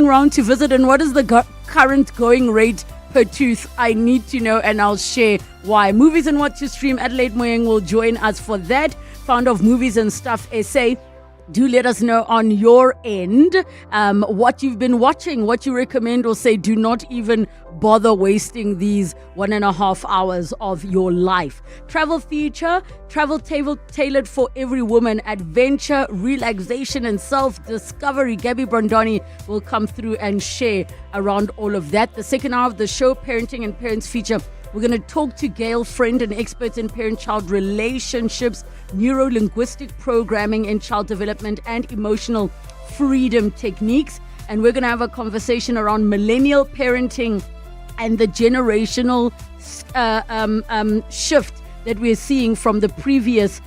coming round to visit, and what is the current going rate per tooth? I need to know, and I'll share why. Movies and what to stream. Adelaide Moyeng will join us for that. Founder of Movies and Stuff SA. Do let us know on your end what you've been watching, what you recommend, or say do not even bother wasting these 1.5 hours of your life. Travel feature, travel tailored for every woman, adventure, relaxation, and self-discovery. Gabby Brandoni will come through and share around all of that. The second hour of the show, parenting and parents feature. We're going to talk to Gail Friend, an expert in parent-child relationships, neuro-linguistic programming in child development, and emotional freedom techniques. And we're going to have a conversation around millennial parenting and the generational shift that we're seeing from the previous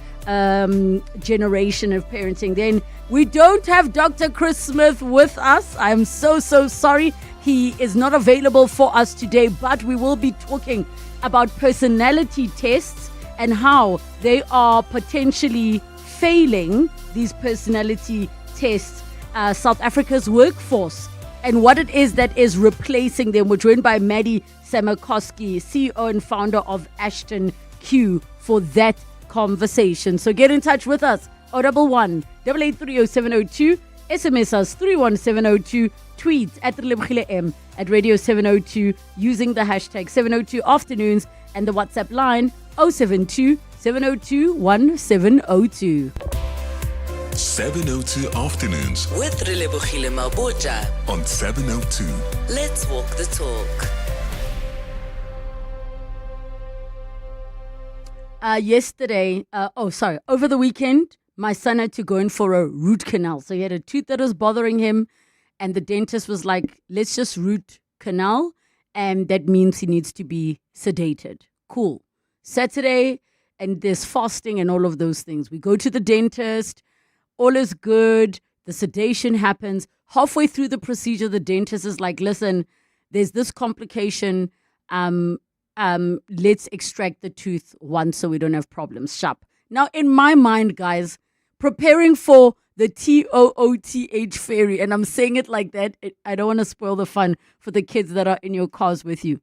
generation of parenting. Then we don't have Dr. Chris Smith with us. I'm so sorry. He is not available for us today, but we will be talking about personality tests and how they are potentially failing these personality tests, South Africa's workforce, and what it is that is replacing them. We're joined by Maddie Samakowski, CEO and founder of Ashton Q, for that conversation. So get in touch with us. 011 883 0702. SMS us 31702. Tweet at Relebogile M at Radio 702 using the hashtag 702 afternoons, and the WhatsApp line 072 702 1702. 702 afternoons with Relebogile Mabotja on 702. Let's walk the talk. Over the weekend, my son had to go in for a root canal. So he had a tooth that was bothering him, and the dentist was like, let's just root canal, and that means he needs to be sedated. Cool. Saturday, and there's fasting and all of those things. We go to the dentist, all is good, the sedation happens. Halfway through the procedure, the dentist is like, listen, there's this complication, let's extract the tooth once so we don't have problems. Sharp. Now, in my mind, guys, preparing for the TOOTH ferry, and I'm saying it like that, I don't want to spoil the fun for the kids that are in your cars with you,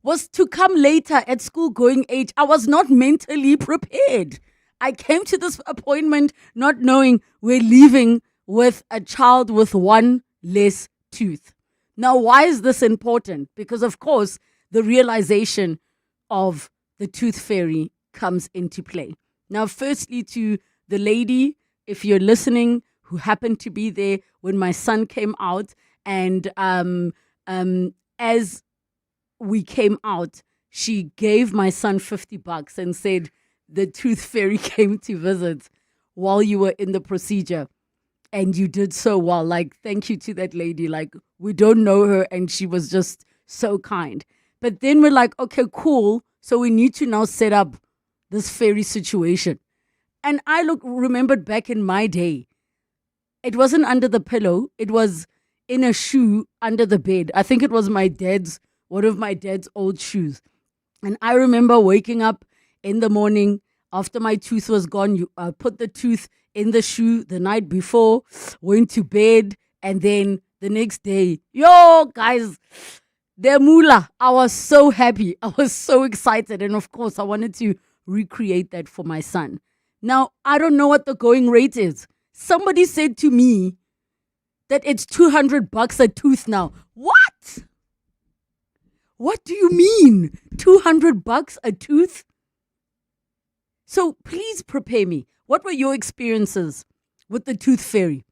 was to come later at school going age. I was not mentally prepared. I came to this appointment not knowing we're leaving with a child with one less tooth. Now, why is this important? Because, of course, the realization of the tooth fairy comes into play. Now, firstly, to the lady, if you're listening, who happened to be there when my son came out, and as we came out, she gave my son $50 and said, the tooth fairy came to visit while you were in the procedure, and you did so well. Like, thank you to that lady. Like, we don't know her, and she was just so kind. But then we're like, okay, cool. So we need to now set up this fairy situation. And I remembered back in my day, it wasn't under the pillow. It was in a shoe under the bed. I think it was one of my dad's old shoes. And I remember waking up in the morning after my tooth was gone. You put the tooth in the shoe the night before, went to bed, and then the next day, guys, the moolah. I was so happy. I was so excited. And of course, I wanted to recreate that for my son. Now, I don't know what the going rate is. Somebody said to me that it's $200 a tooth now. What? What do you mean? $200 a tooth? So please prepare me. What were your experiences with the tooth fairy?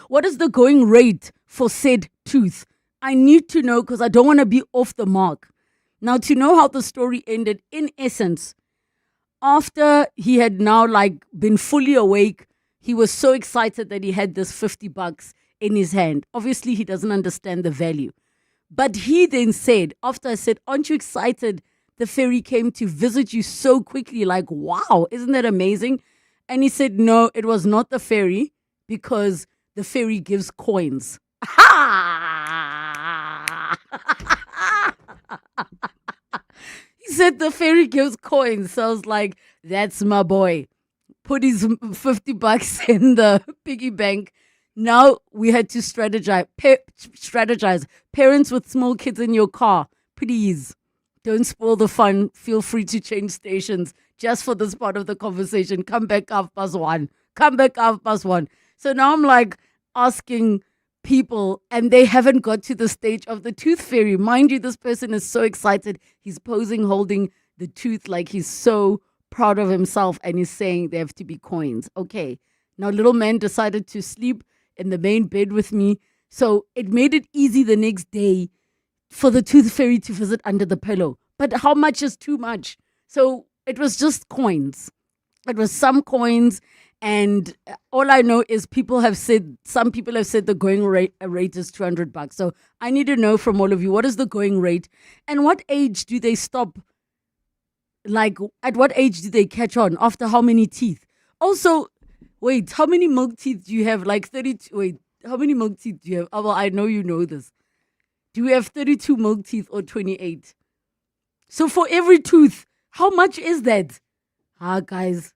What is the going rate for said tooth? I need to know, because I don't want to be off the mark. Now, to know how the story ended, in essence, after he had now been fully awake, he was so excited that he had this $50 in his hand. Obviously, he doesn't understand the value. But he then said, after I said, aren't you excited the fairy came to visit you so quickly? Like, wow, isn't that amazing? And he said, no, it was not the fairy, because the fairy gives coins. He said the fairy gives coins. So I was like, that's my boy. Put his $50 in the piggy bank Now we had to strategize. Parents with small kids in your car, please don't spoil the fun. Feel free to change stations just for this part of the conversation. Come back +1. Come back +1. So now I'm like asking people, and they haven't got to the stage of the tooth fairy. Mind you, this person is so excited. He's posing holding the tooth like he's so proud of himself, and he's saying they have to be coins. Okay. Now little man decided to sleep in the main bed with me. So it made it easy the next day for the tooth fairy to visit under the pillow. But how much is too much? So it was just coins. It was some coins. And all I know is some people have said the going rate is $200. So I need to know from all of you, what is the going rate? And what age do they stop? Like, at what age do they catch on? After how many teeth? Also, wait, how many milk teeth do you have? Like 32. Wait, how many milk teeth do you have? Oh, well, I know you know this. Do you have 32 milk teeth or 28? So for every tooth, how much is that? Guys,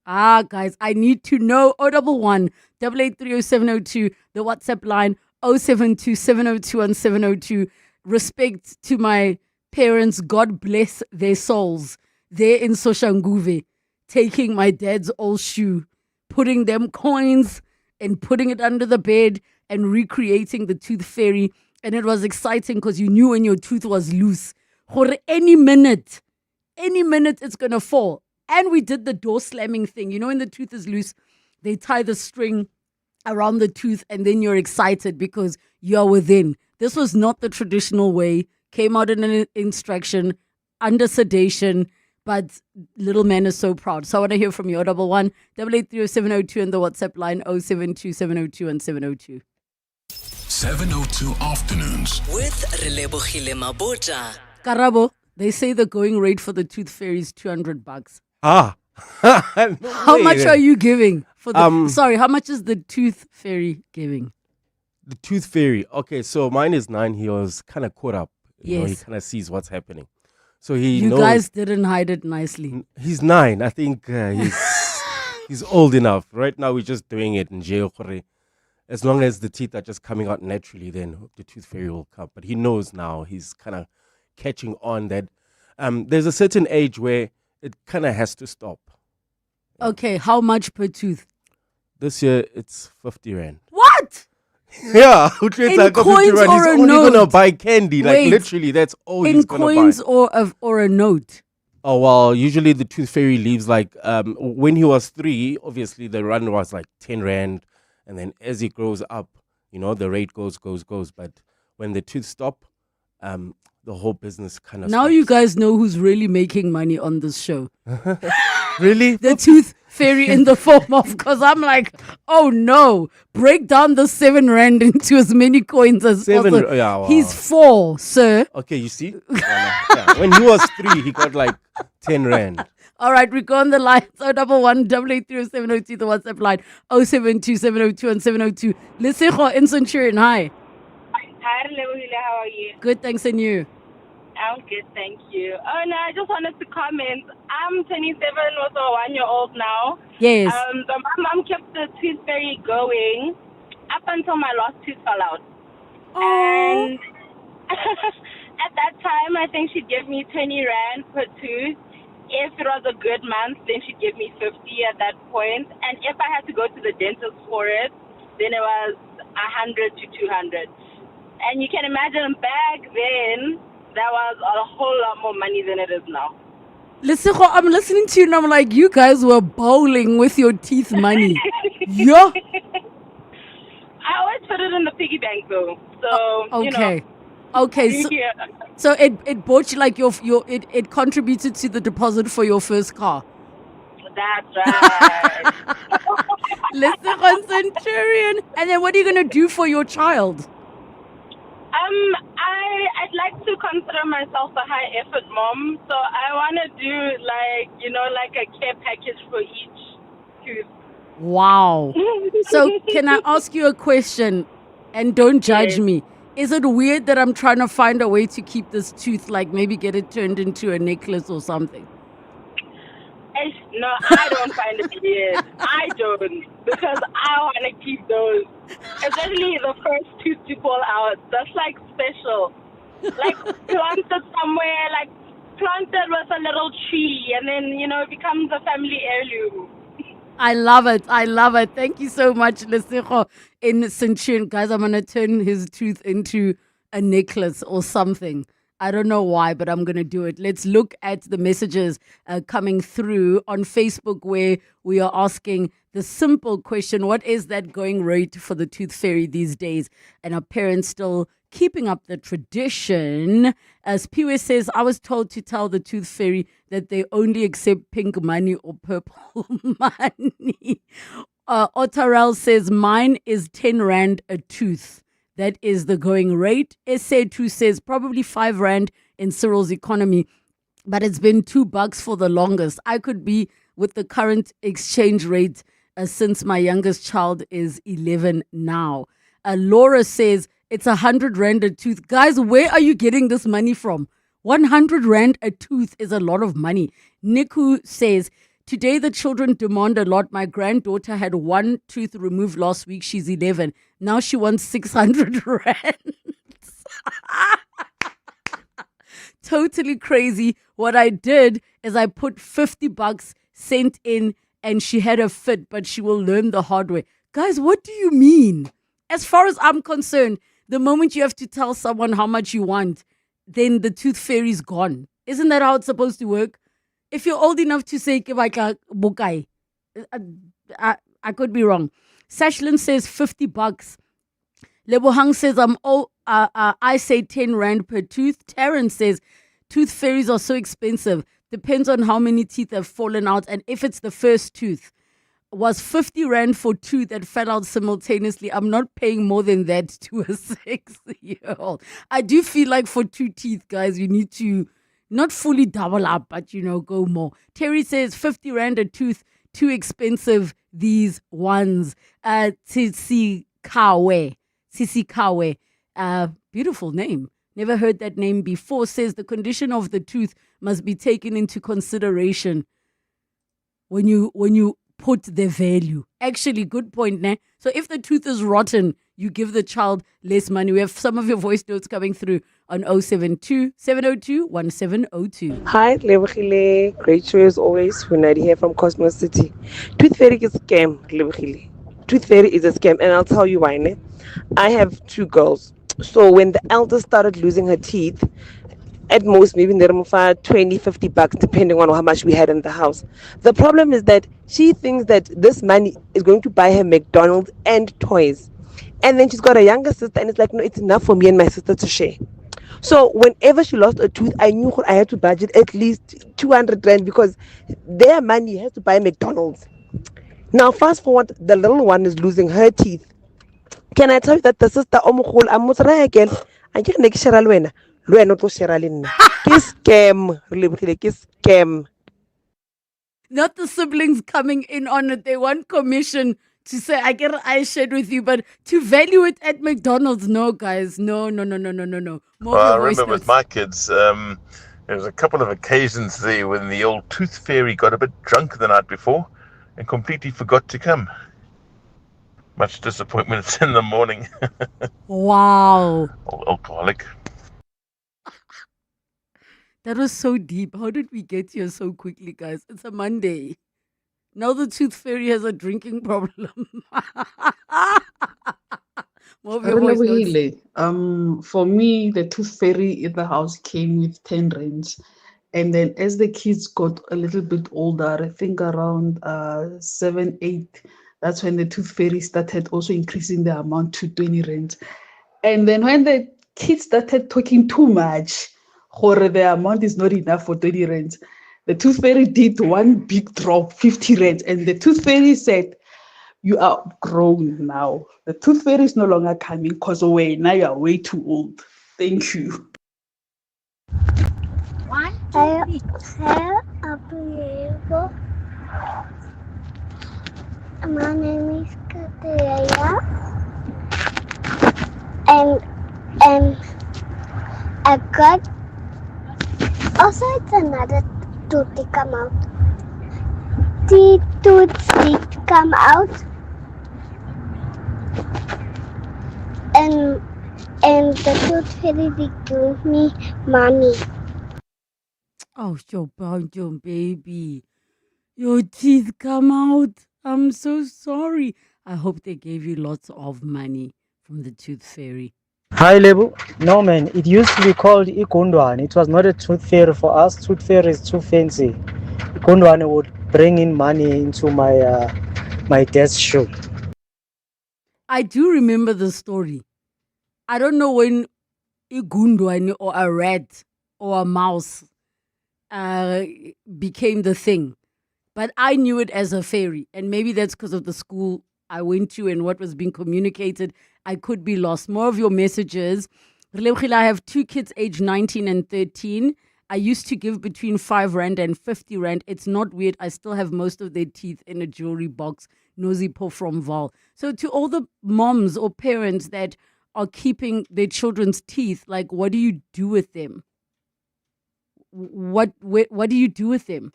I need to know. 011 8830702, the WhatsApp line 072 702 702. Respect to my parents. God bless their souls. They're in Soshanguve, taking my dad's old shoe, putting them coins and putting it under the bed and recreating the tooth fairy. And it was exciting because you knew when your tooth was loose. For any minute it's going to fall. And we did the door slamming thing. You know, when the tooth is loose, they tie the string around the tooth and then you're excited because you're within. This was not the traditional way. Came out in an instruction, under sedation, but little man is so proud. So I want to hear from you. 011 8830702 and the WhatsApp line 072 702 702. 702 Afternoons. With Relebogile Mabotja. Karabo, they say the going rate for the tooth fairy is $200. No How way. much are you giving for the? Sorry, how much is the tooth fairy giving? The tooth fairy. Okay, so mine is 9. He was kind of caught up. You know, he Yes. kind of sees what's happening. So he You knows. guys didn't hide it nicely. He's 9. I think he's old enough. Right now, we're just doing it in jail. As long as the teeth are just coming out naturally, then the tooth fairy will come. But he knows now. He's kind of catching on that there's a certain age where it kind of has to stop. Okay, how much per tooth? This year, it's 50 Rand. What? Yeah, In like 50 coins Rand. or He's a only going to note? buy candy. Like, Wait. literally, that's all In he's going to buy. coins or a note? Oh, well, usually the tooth fairy leaves like, when he was 3, obviously the run was like 10 Rand. And then as he grows up, you know, the rate goes. But when the tooth stop, the whole business kind of Now stops. you guys know who's really making money on this show. Really? The tooth fairy in the form of, because I'm like, oh no, break down the 7 Rand into as many coins as 7, possible. yeah, wow. He's 4, sir. Okay, you see? Yeah. When he was 3, he got like 10 Rand. All right, we go on the line. 011 8830702, the WhatsApp line 072 702 702. Lesego in Centurion, hi. Hi, Relebogile, how are you? Good, thanks, and you? I'm good, thank you. Oh, no, I just wanted to comment. I'm 27, also a 1-year-old now. Yes. So my mom kept the tooth fairy going up until my last tooth fell out. And at that time, I think she'd give me 20 Rand per tooth. If it was a good month, then she'd give me 50 at that point. And if I had to go to the dentist for it, then it was 100 to 200. And you can imagine back then, that was a whole lot more money than it is now. Lesego, I'm listening to you and I'm like, you guys were bowling with your teeth money. Yeah. I always put it in the piggy bank though. So, you know. Okay. Okay, so, Yeah. so it bought you like it contributed to the deposit for your first car. That's right. Lesego Centurion. And then what are you gonna do for your child? I'd like to consider myself a high effort mom, so I want to do like a care package for each tooth. Wow. So can I ask you a question? And don't judge me. Is it weird that I'm trying to find a way to keep this tooth, like maybe get it turned into a necklace or something? No, I don't find it weird. I don't, because I want to keep those. Especially the first tooth to fall out. That's like special. Like planted somewhere, like planted with a little tree, and then, it becomes a family heirloom. I love it. I love it. Thank you so much, Lesego in Centurion. Guys, I'm going to turn his tooth into a necklace or something. I don't know why, but I'm going to do it. Let's look at the messages coming through on Facebook, where we are asking the simple question: what is that going rate for the tooth fairy these days? And are parents still keeping up the tradition? As Piwe says, I was told to tell the tooth fairy that they only accept pink money or purple money. Otarel says, mine is 10 Rand a tooth. That is the going rate. SA2 says probably 5 Rand in Cyril's economy, but it's been $2 for the longest. I could be with the current exchange rate since my youngest child is 11 now. Laura says it's 100 Rand a tooth. Guys, where are you getting this money from? 100 Rand a tooth is a lot of money. Niku says, today the children demand a lot. My granddaughter had one tooth removed last week. She's 11. Now she wants 600 Rand. Totally crazy. What I did is I put $50 sent in and she had a fit, but she will learn the hard way. Guys, what do you mean? As far as I'm concerned, the moment you have to tell someone how much you want, then the tooth fairy's gone. Isn't that how it's supposed to work? If you're old enough to say bukai, I could be wrong. Sashlin says $50. Lebohang says I say 10 Rand per tooth. Terrence says tooth fairies are so expensive. Depends on how many teeth have fallen out and if it's the first tooth. Was 50 Rand for two that fell out simultaneously. I'm not paying more than that to a 6-year-old. I do feel like for 2 teeth, guys, you need to not fully double up, but, go more. Terry says 50 Rand a tooth, too expensive, these ones. Tsitsi Kawe. Beautiful name. Never heard that name before. Says the condition of the tooth must be taken into consideration when you put the value. Actually, good point, ne? So if the tooth is rotten, you give the child less money. We have some of your voice notes coming through on 072-702-1702. Hi, Relebogile. Great show as always. Funadi here from Cosmos City. Tooth fairy is a scam, Relebogile. Tooth fairy is a scam, and I'll tell you why, ne? I have 2 girls. So when the eldest started losing her teeth, at most maybe $20-$50 depending on how much we had in the house. The problem is that she thinks that this money is going to buy her McDonald's and toys, and then she's got a younger sister and it's like, no, it's enough for me and my sister to share. So whenever she lost a tooth, I knew I had to budget at least 200 Rand because their money has to buy McDonald's. Now fast forward, the little one is losing her teeth. Can I tell you that the sister omukul amutsra again? I can't make sure alwena. Not the siblings coming in on it. They want commission to say, I shared with you, but to value it at McDonald's, no, guys. No. More I remember with my kids, there was a couple of occasions there when the old tooth fairy got a bit drunk the night before and completely forgot to come. Much disappointment in the morning. Wow. Old alcoholic. That was so deep. How did we get here so quickly, guys? It's a Monday. Now the tooth fairy has a drinking problem. For me, the tooth fairy in the house came with 10 rands. And then as the kids got a little bit older, I think around 7, 8, that's when the tooth fairy started also increasing the amount to 20 rands. And then when the kids started talking too much, or the amount is not enough for 20 rands, the tooth fairy did one big drop, 50 rands. And the tooth fairy said, you are grown now. The tooth fairy is no longer coming because now you are way too old. Thank you. Hello, Abuelo. My name is Katerina. And I got also it's another tooth come out. the tooth did come out, and the tooth fairy did give me money. Oh, your baby. Your teeth come out. I'm so sorry. I hope they gave you lots of money from the tooth fairy. Hi, Lebu. No, man, it used to be called Ikundwan. It was not a tooth fairy for us. Tooth fairy is too fancy. Ikundwan would bring in money into my desk shoe. I do remember the story. I don't know when Igundwani or a rat or a mouse became the thing. But I knew it as a fairy. And maybe that's because of the school I went to and what was being communicated. I could be lost. More of your messages. Relebogile, I have 2 kids aged 19 and 13. I used to give between 5 Rand and 50 Rand. It's not weird. I still have most of their teeth in a jewelry box. Nosy Po from Val. So to all the moms or parents that are keeping their children's teeth, like, what do you do with them? What do you do with them?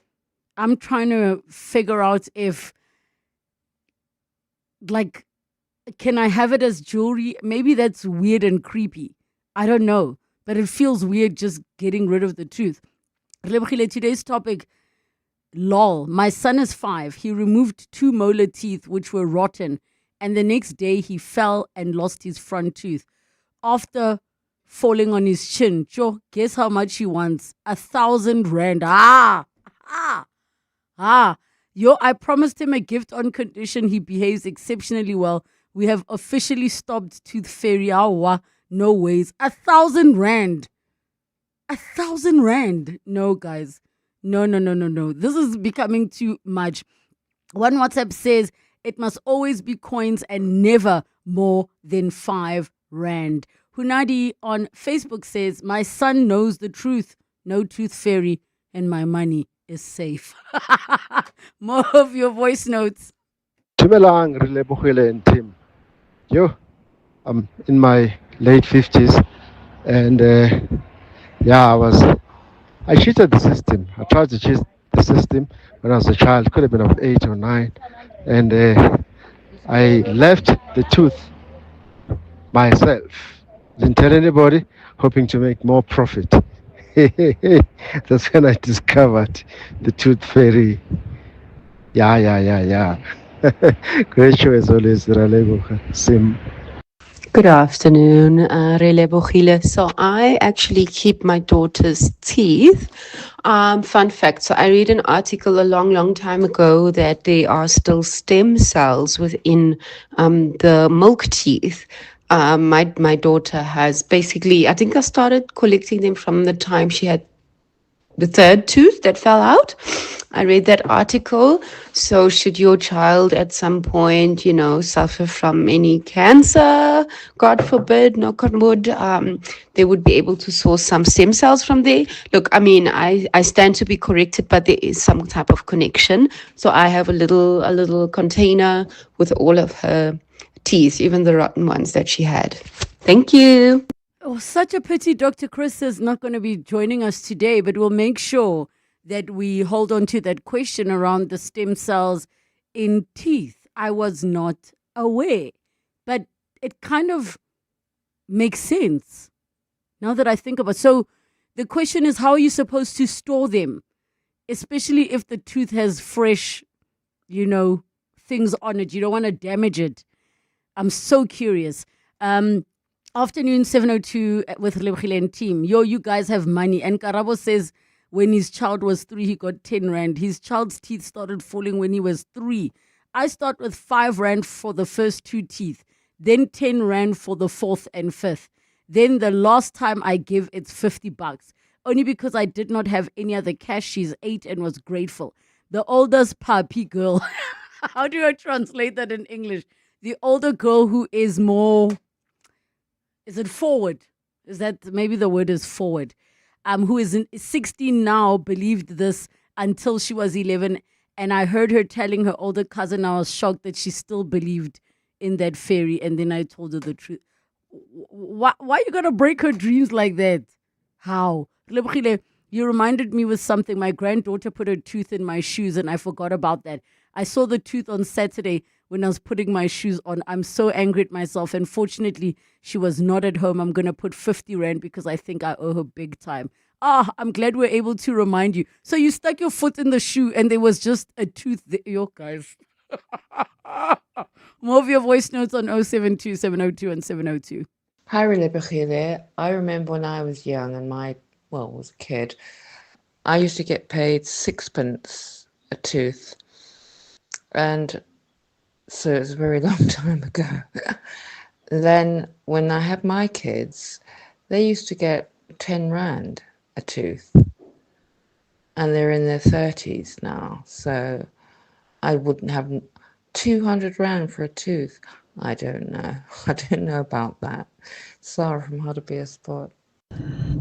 I'm trying to figure out if, like, can I have it as jewelry? Maybe that's weird and creepy. I don't know. But it feels weird just getting rid of the tooth. Relebogile, today's topic, lol. My son is 5. He removed 2 molar teeth which were rotten. And the next day he fell and lost his front tooth. After falling on his chin, Joe, guess how much he wants? 1,000 Rand. I promised him a gift on condition he behaves exceptionally well. We have officially stopped Tooth Fairy. No ways. 1,000 Rand. 1,000 Rand. No, guys. No. This is becoming too much. One WhatsApp says it must always be coins and never more than 5 Rand. Hunadi on Facebook says, my son knows the truth. No Tooth Fairy and my money is safe. More of your voice notes. Dumelang, Relebogile and Tim. I'm in my late 50s, and I cheated the system. I tried to cheat the system when I was a child, could have been about 8 or 9, and I left the tooth myself. Didn't tell anybody, hoping to make more profit. That's when I discovered the tooth fairy. Yeah. Great show as always, Relebogile. Sim. Good afternoon, Relebogile. So I actually keep my daughter's teeth. Fun fact, so I read an article a long time ago that there are still stem cells within the milk teeth. My daughter has basically, I think I started collecting them from the time she had the 3rd tooth that fell out. I read that article. So should your child at some point, suffer from any cancer, God forbid, knock on wood, they would be able to source some stem cells from there. Look, I mean, I stand to be corrected, but there is some type of connection. So I have a little container with all of her teeth, even the rotten ones that she had. Thank you. Oh, such a pity Dr. Chris is not going to be joining us today, but we'll make sure that we hold on to that question around the stem cells in teeth. I was not aware, but it kind of makes sense now that I think about it. So the question is, how are you supposed to store them, especially if the tooth has fresh, things on it? You don't want to damage it. I'm so curious. Afternoon 7:02 with Relebogile and team. You guys have money. And Karabo says when his child was 3, he got 10 Rand. His child's teeth started falling when he was 3. I start with 5 Rand for the first 2 teeth, then 10 Rand for the 4th and 5th. Then the last time I give, it's 50 bucks. Only because I did not have any other cash. She's 8 and was grateful. The oldest puppy girl. How do I translate that in English? The older girl who is more... Is it forward? Is that maybe the word is forward? Who is 16 now, believed this until she was 11. And I heard her telling her older cousin, I was shocked that she still believed in that fairy. And then I told her the truth. Why you got to break her dreams like that? How? Relebogile, You reminded me with something. My granddaughter put her tooth in my shoes and I forgot about that. I saw the tooth on Saturday when I was putting my shoes on. I'm so angry at myself. And fortunately, she was not at home. I'm going to put 50 Rand because I think I owe her big time. I'm glad we're able to remind you. So you stuck your foot in the shoe and there was just a tooth there. Yo, guys. More of your voice notes on 072 702 and 702. Hi, Relebogile. I remember when I was young and was a kid, I used to get paid 6pence a tooth. And so it's a very long time ago. Then when I had my kids, they used to get 10 Rand a tooth. And they're in their 30s now. So I wouldn't have 200 Rand for a tooth. I don't know. I don't know about that. Sarah from How to Be a Sport.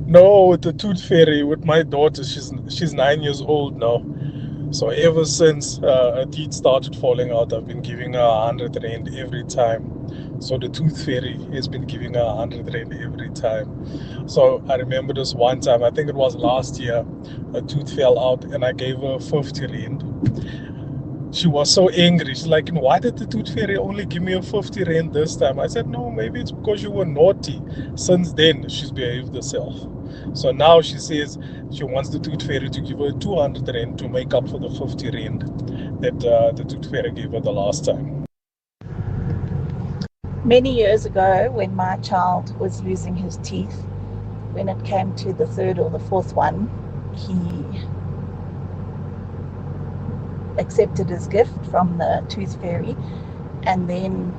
No, with the tooth fairy, with my daughter, she's 9 years old now. So ever since her teeth started falling out, I've been giving her 100 Rand every time. So the tooth fairy has been giving her 100 Rand every time. So I remember this one time, I think it was last year, a tooth fell out and I gave her 50 Rand. She was so angry. She's like, why did the tooth fairy only give me a 50 Rand this time? I said, no, maybe it's because you were naughty. Since then, she's behaved herself. So now she says she wants the tooth fairy to give her 200 Rand to make up for the 50 Rand that the tooth fairy gave her the last time. Many years ago, when my child was losing his teeth, when it came to the third or the fourth one, he accepted his gift from the tooth fairy and then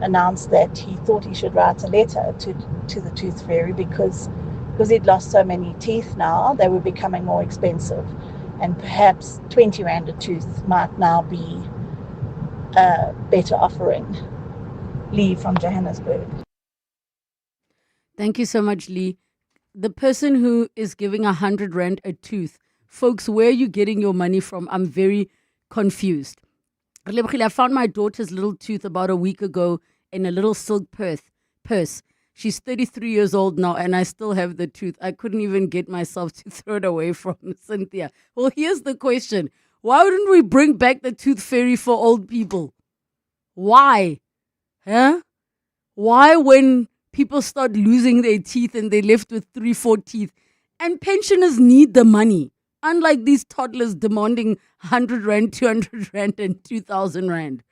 announced that he thought he should write a letter to the tooth fairy because he'd lost so many teeth now, they were becoming more expensive. And perhaps 20 Rand a tooth might now be a better offering. Lee from Johannesburg. Thank you so much, Lee. The person who is giving 100 Rand a tooth, folks, where are you getting your money from? I'm very confused. I found my daughter's little tooth about a week ago in a little silk purse. She's 33 years old now and I still have the tooth. I couldn't even get myself to throw it away from Cynthia. Well, here's the question. Why wouldn't we bring back the tooth fairy for old people? Why? Huh? Why when people start losing their teeth and they're left with 3-4 teeth? And pensioners need the money. Unlike these toddlers demanding 100 Rand, 200 Rand, and 2,000 Rand.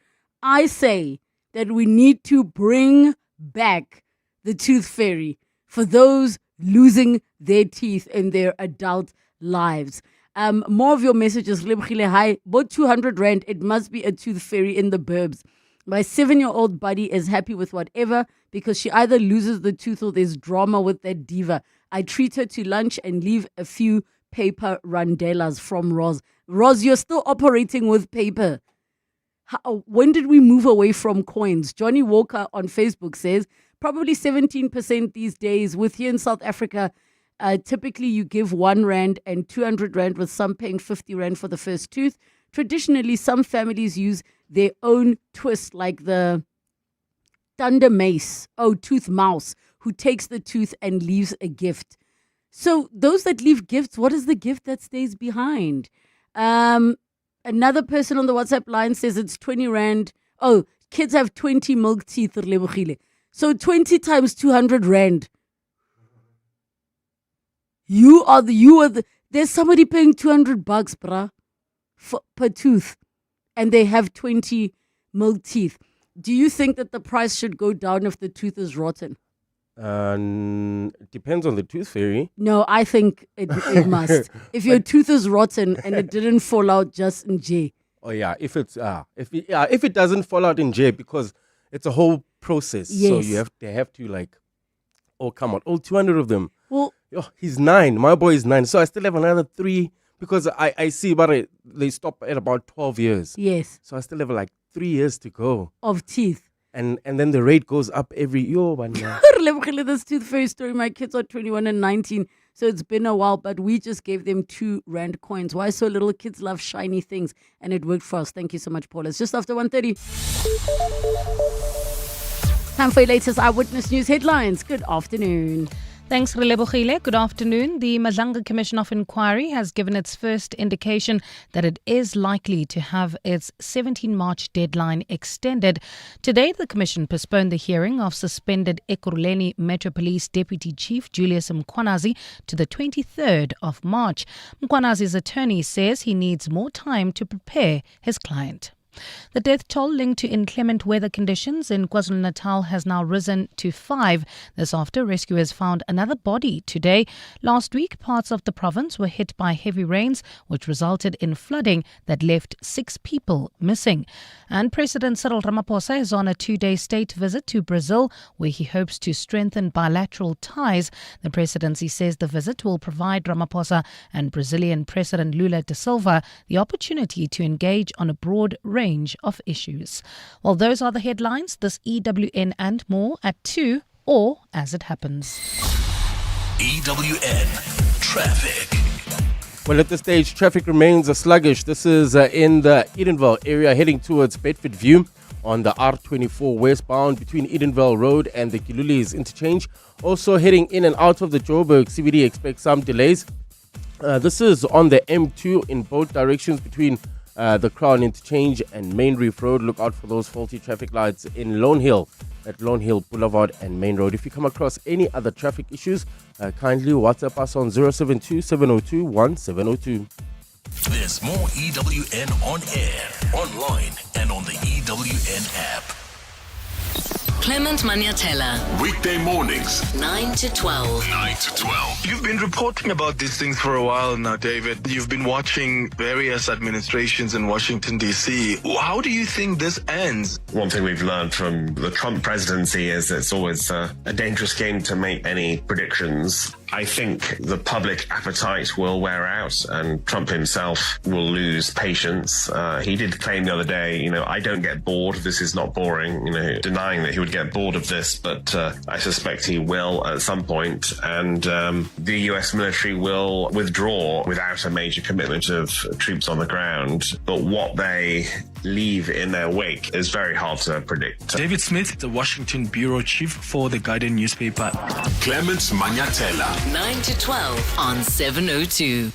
I say that we need to bring back the tooth fairy for those losing their teeth in their adult lives. More of your messages. Hi, bought 200 Rand. It must be a tooth fairy in the burbs. My 7-year-old buddy is happy with whatever because she either loses the tooth or there's drama with that diva. I treat her to lunch and leave a few paper randelas from Roz. Roz, you're still operating with paper. When did we move away from coins? Johnny Walker on Facebook says, probably 17% these days. With here in South Africa, typically you give 1 Rand and 200 Rand with some paying 50 Rand for the first tooth. Traditionally, some families use their own twist like the thunder mace, tooth mouse, who takes the tooth and leaves a gift. So those that leave gifts, what is the gift that stays behind? Another person on the WhatsApp line says it's 20 Rand. Oh, kids have 20 milk teeth. So 20 times 200 Rand. There's somebody paying 200 bucks, bruh, per tooth. And they have 20 milk teeth. Do you think that the price should go down if the tooth is rotten? It depends on the tooth fairy. No, I think it must. If your tooth is rotten and it didn't fall out just in J. Oh yeah, if it doesn't fall out in J because it's a whole process. Yes. So they have to come on, all 200 of them. Well, he's 9. My boy is 9, so I still have another 3 because I see about it. They stop at about 12 years. Yes. So I still have 3 years to go of teeth. And then the rate goes up every year. This tooth fairy story. My kids are 21 and 19, so it's been a while, but we just gave them 2 Rand coins. Why so little? Kids love shiny things, and it worked for us. Thank you so much, Paula. It's just after 1:30. Time for your latest Eyewitness News headlines. Good afternoon. Thanks, Relebogile. Good afternoon. The Mazanga Commission of Inquiry has given its first indication that it is likely to have its 17 March deadline extended. Today, the Commission postponed the hearing of suspended Ekurhuleni Metro Police Deputy Chief Julius Mkhwanazi to the 23rd of March. Mkhwanazi's attorney says he needs more time to prepare his client. The death toll linked to inclement weather conditions in KwaZulu-Natal has now risen to 5. This after rescuers found another body today. Last week, parts of the province were hit by heavy rains, which resulted in flooding that left 6 people missing. And President Cyril Ramaphosa is on a 2-day state visit to Brazil, where he hopes to strengthen bilateral ties. The presidency says the visit will provide Ramaphosa and Brazilian President Lula da Silva the opportunity to engage on a broad range of issues. Well, those are the headlines. This EWN and more at 2 or as it happens. EWN Traffic. Well, at this stage, traffic remains sluggish. This is in the Edenville area heading towards Bedford View on the R24 westbound between Edenville Road and the Kilulis interchange. Also heading in and out of the Joburg CBD, expect some delays. This is on the M2 in both directions between the Crown Interchange and Main Reef Road. Look out for those faulty traffic lights in Lone Hill at Lone Hill Boulevard and Main Road. If you come across any other traffic issues, kindly WhatsApp us on 072-702-1702. There's more EWN on air, online, and on the EWN app. Clement Maniatella. Weekday mornings, 9 to 12. 9 to 12. You've been reporting about these things for a while now, David. You've been watching various administrations in Washington, D.C. How do you think this ends? One thing we've learned from the Trump presidency is it's always a dangerous game to make any predictions. I think the public appetite will wear out and Trump himself will lose patience. He did claim the other day, I don't get bored. This is not boring, denying that he would get bored of this, but I suspect he will at some point. And the US military will withdraw without a major commitment of troops on the ground. But what they leave in their wake is very hard to predict. David Smith, the Washington bureau chief for the Guardian newspaper. Clement Maniatella. 9 to 12 on 702.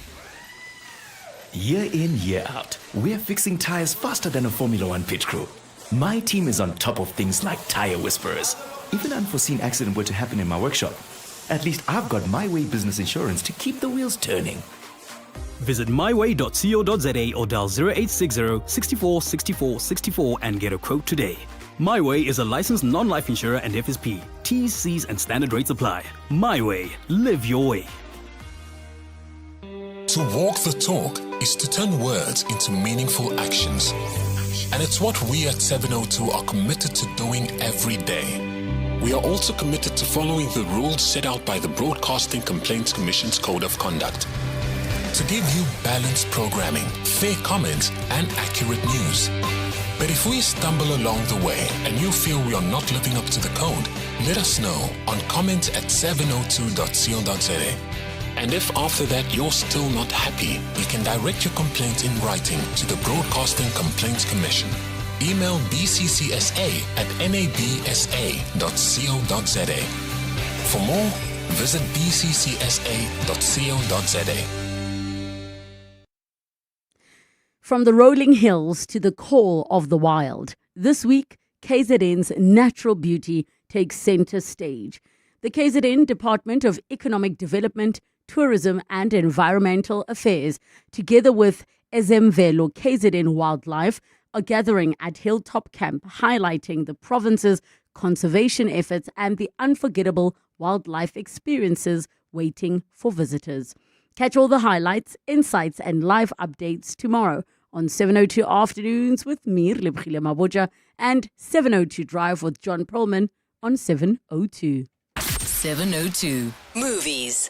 Year in, year out, we're fixing tires faster than a Formula One pit crew. My team is on top of things like tire whisperers. If an unforeseen accident were to happen in my workshop, at least I've got My Way business insurance to keep the wheels turning. Visit myway.co.za or dial 0860 64 64 64 and get a quote today. My Way is a licensed non-life insurer and FSP. T's, C's and standard rates apply. My Way. Live your way. To walk the talk is to turn words into meaningful actions. And it's what we at 702 are committed to doing every day. We are also committed to following the rules set out by the Broadcasting Complaints Commission's Code of Conduct. To give you balanced programming, fair comments, and accurate news. But if we stumble along the way and you feel we are not living up to the code, let us know on comment@702.co.za. And if after that you're still not happy, you can direct your complaint in writing to the Broadcasting Complaints Commission. Email bccsa@nabsa.co.za. For more, visit bccsa.co.za. From the rolling hills to the call of the wild, this week, KZN's natural beauty takes center stage. The KZN Department of Economic Development, Tourism and Environmental Affairs, together with Ezemvelo KZN Wildlife, are gathering at Hilltop Camp, highlighting the province's conservation efforts and the unforgettable wildlife experiences waiting for visitors. Catch all the highlights, insights and live updates tomorrow on 702 Afternoons with me, Relebogile Mabotja, and 702 Drive with John Perlman on 702. 702 Movies.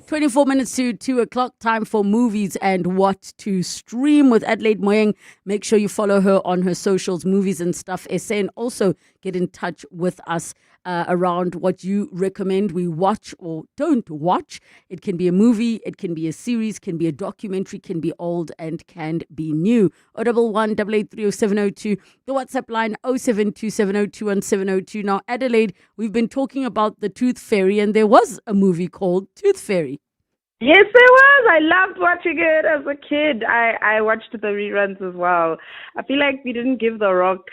24 minutes to 2 o'clock, time for movies and what to stream with Adelaide Moyeng. Make sure you follow her on her socials, Movies and Stuff SA, and also get in touch with us around what you recommend we watch or don't watch. It can be a movie, it can be a series, can be a documentary, can be old and can be new. 011 883 0702. The WhatsApp line 0727021702. Now, Adelaide, we've been talking about the Tooth Fairy, and there was a movie called Tooth Fairy. Yes, there was. I loved watching it as a kid. I watched the reruns as well. I feel like we didn't give The Rock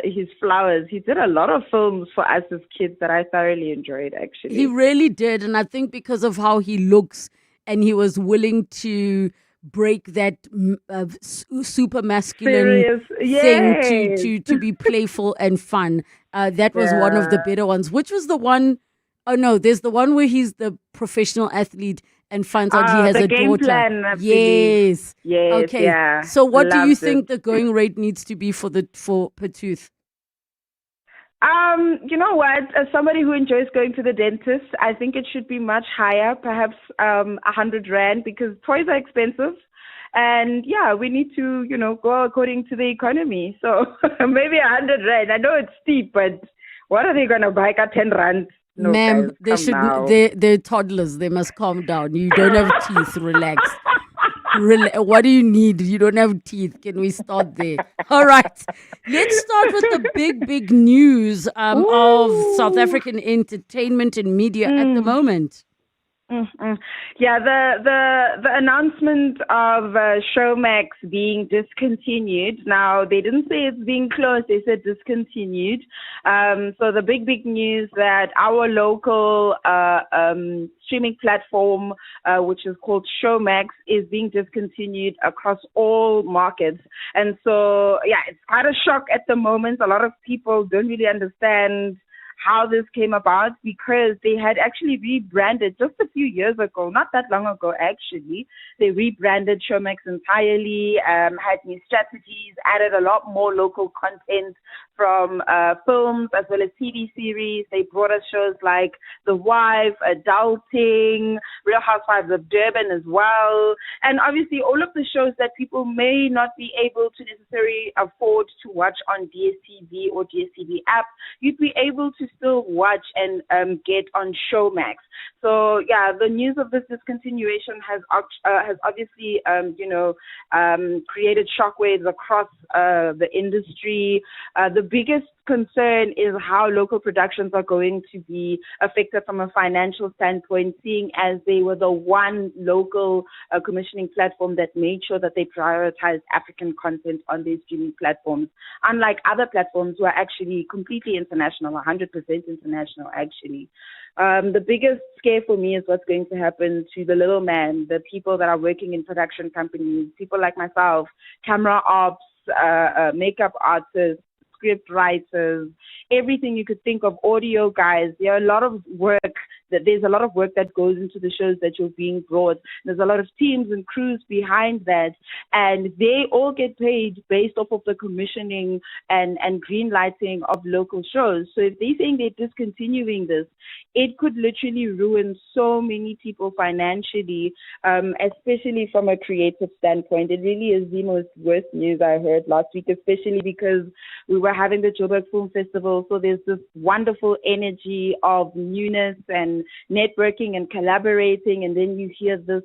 his flowers. He did a lot of films for us as kids that I thoroughly enjoyed, actually. He really did. And I think because of how he looks, and he was willing to break that super masculine thing to be playful and fun. That was one of the better ones. Which was the one? Oh, no, there's the one where he's the professional athlete and finds out he has a Game daughter. Plan, I Yes. Yes. Okay. Yeah. So what do you Loved think it. the going rate needs to be for per tooth? You know what? As somebody who enjoys going to the dentist, I think it should be much higher, perhaps 100 Rand, because toys are expensive. And yeah, we need to, go according to the economy. So maybe 100 Rand. I know it's steep, but what are they going to buy at 10 Rand? No, Ma'am, guys, they're toddlers. They must calm down. You don't have teeth. Relax. What do you need? You don't have teeth. Can we start there? All right. Let's start with the big news of South African entertainment and media at the moment. Yeah, the announcement of Showmax being discontinued. Now, they didn't say it's being closed, they said discontinued. So the big news that our local streaming platform, which is called Showmax, is being discontinued across all markets. And so, yeah, it's quite a shock at the moment. A lot of people don't really understand how this came about, because they had actually rebranded just a few years ago, not that long ago actually. They rebranded Showmax entirely, had new strategies, added a lot more local content from films as well as TV series. They brought us shows like The Wife, Adulting, Real Housewives of Durban as well. And obviously all of the shows that people may not be able to necessarily afford to watch on DSTV or DSTV app, you'd be able to still watch and get on Showmax. So yeah, the news of this discontinuation has obviously created shockwaves across the industry. The biggest concern is how local productions are going to be affected from a financial standpoint, seeing as they were the one local commissioning platform that made sure that they prioritized African content on their streaming platforms, unlike other platforms who are actually completely international, 100% international actually. The biggest scare for me is what's going to happen to the little man, the people that are working in production companies, people like myself, camera ops, makeup artists, script writers, everything you could think of, audio guys. There's a lot of work that goes into the shows that you're being brought. There's a lot of teams and crews behind that, and they all get paid based off of the commissioning and green lighting of local shows. So if they're saying they're discontinuing this, it could literally ruin so many people financially, especially from a creative standpoint. It really is the most worst news I heard last week, especially because we were having the Joburg Film Festival. So there's this wonderful energy of newness and networking and collaborating, and then you hear this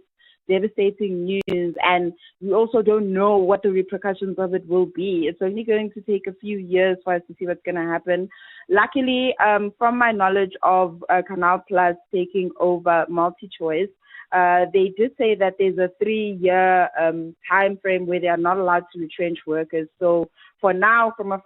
devastating news, and we also don't know what the repercussions of it will be. It's only going to take a few years for us to see what's going to happen. Luckily, from my knowledge of Canal Plus taking over MultiChoice, they did say that there's a 3-year time frame where they are not allowed to retrench workers. So for now, from a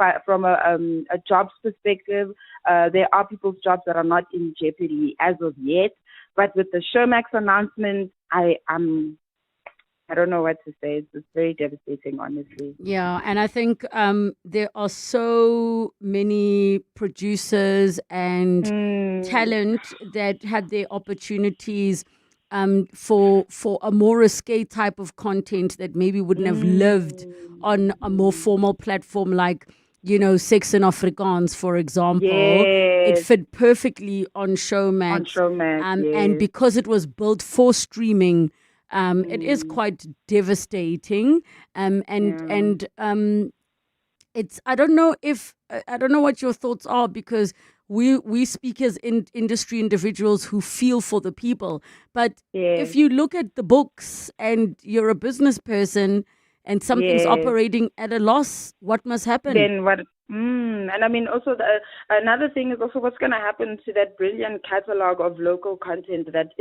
jobs perspective, there are people's jobs that are not in jeopardy as of yet. But with the Showmax announcement, I don't know what to say. It's very devastating, honestly. Yeah, and I think there are so many producers and talent that had their opportunities for a more risque type of content that maybe wouldn't have lived on a more formal platform like, Sex in Afrikaans, for example. It fit perfectly on Showmax. And because it was built for streaming, it is quite devastating. It's, I don't know if I don't know what your thoughts are, because we speak as industry individuals who feel for the people. But if you look at the books and you're a business person and something's operating at a loss, what must happen? Then what? And I mean, also another thing is also what's going to happen to that brilliant catalog of local content that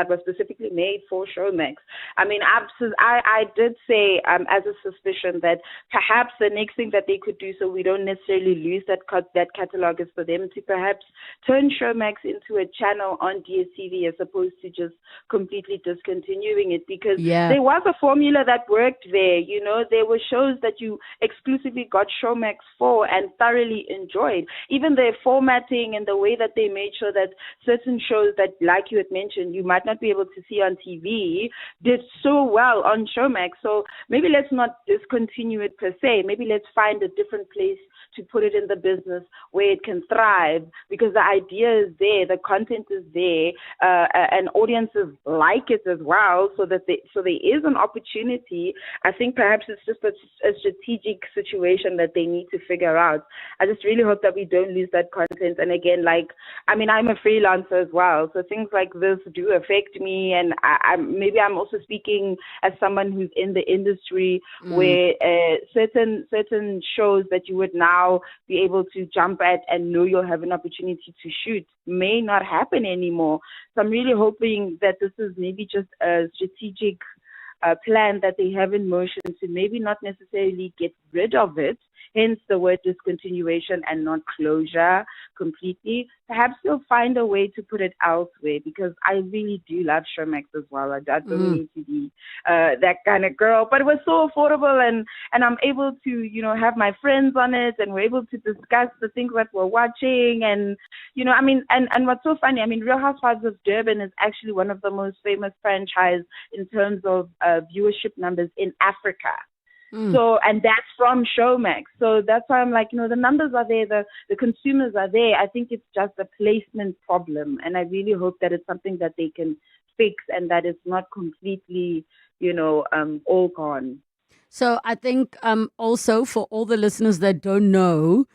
was specifically made for Showmax. I mean, I did say as a suspicion that perhaps the next thing that they could do, so we don't necessarily lose that catalog, is for them to perhaps turn Showmax into a channel on DSTV as opposed to just completely discontinuing it, because there was a formula that worked there. You know, there were shows that you exclusively got Showmax for and thoroughly enjoyed. Even their formatting and the way that they made sure that certain shows that, like you had mentioned, you might not be able to see on TV, did so well on Showmax. So maybe let's not discontinue it per se. Maybe let's find a different place to put it in the business where it can thrive, because the idea is there, the content is there, and audiences like it as well, so there is an opportunity. I think perhaps it's just a strategic situation that they need to figure out. I just really hope that we don't lose that content. And again, I'm a freelancer as well, so things like this do affect me, and maybe I'm also speaking as someone who's in the industry where certain shows that you would now be able to jump at and know you'll have an opportunity to shoot may not happen anymore. So I'm really hoping that this is maybe just a strategic plan that they have in motion to maybe not necessarily get rid of it, hence the word discontinuation and not closure completely. Perhaps they'll find a way to put it elsewhere, because I really do love Showmax as well. I don't need to be that kind of girl, but it was so affordable, and I'm able to, have my friends on it, and we're able to discuss the things that we're watching, and, and what's so funny, Real Housewives of Durban is actually one of the most famous franchises in terms of viewership numbers in Africa. So, and that's from Showmax. So that's why I'm like, the numbers are there, the consumers are there. I think it's just a placement problem. And I really hope that it's something that they can fix, and that it's not completely, all gone. So I think also for all the listeners that don't know,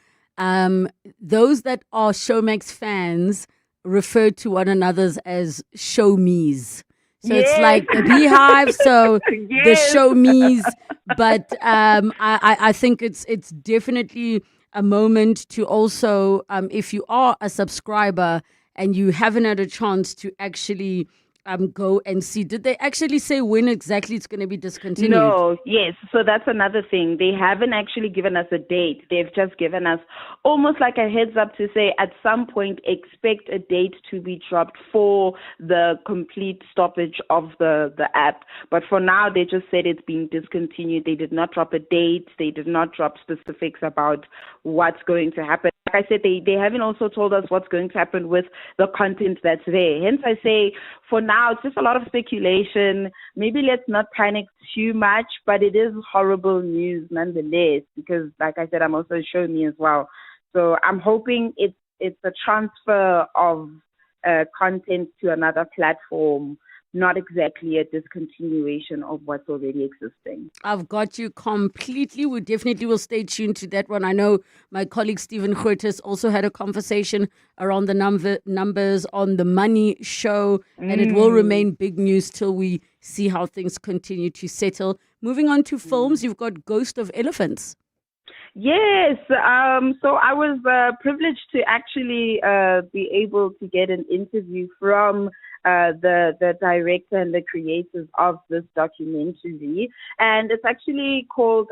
those that are Showmax fans refer to one another as show me's. So it's like the beehive, so the show me's. But I think it's definitely a moment to also, if you are a subscriber and you haven't had a chance to actually go and see. Did they actually say when exactly it's going to be discontinued? No, yes. So that's another thing. They haven't actually given us a date. They've just given us almost like a heads up to say at some point expect a date to be dropped for the complete stoppage of the app. But for now, they just said it's being discontinued. They did not drop a date. They did not drop specifics about what's going to happen. Like I said, they haven't also told us what's going to happen with the content that's there. Hence, I say for now, it's just a lot of speculation. Maybe let's not panic too much, but it is horrible news nonetheless, because like I said, I'm also a show me as well. So I'm hoping it's a transfer of content to another platform, not exactly a discontinuation of what's already existing. I've got you completely. We definitely will stay tuned to that one. I know my colleague Stephen Curtis also had a conversation around the numbers on the Money show, and it will remain big news till we see how things continue to settle. Moving on to films, you've got Ghost of Elephants. Yes. So I was privileged to actually be able to get an interview from the director and the creators of this documentary. And it's actually called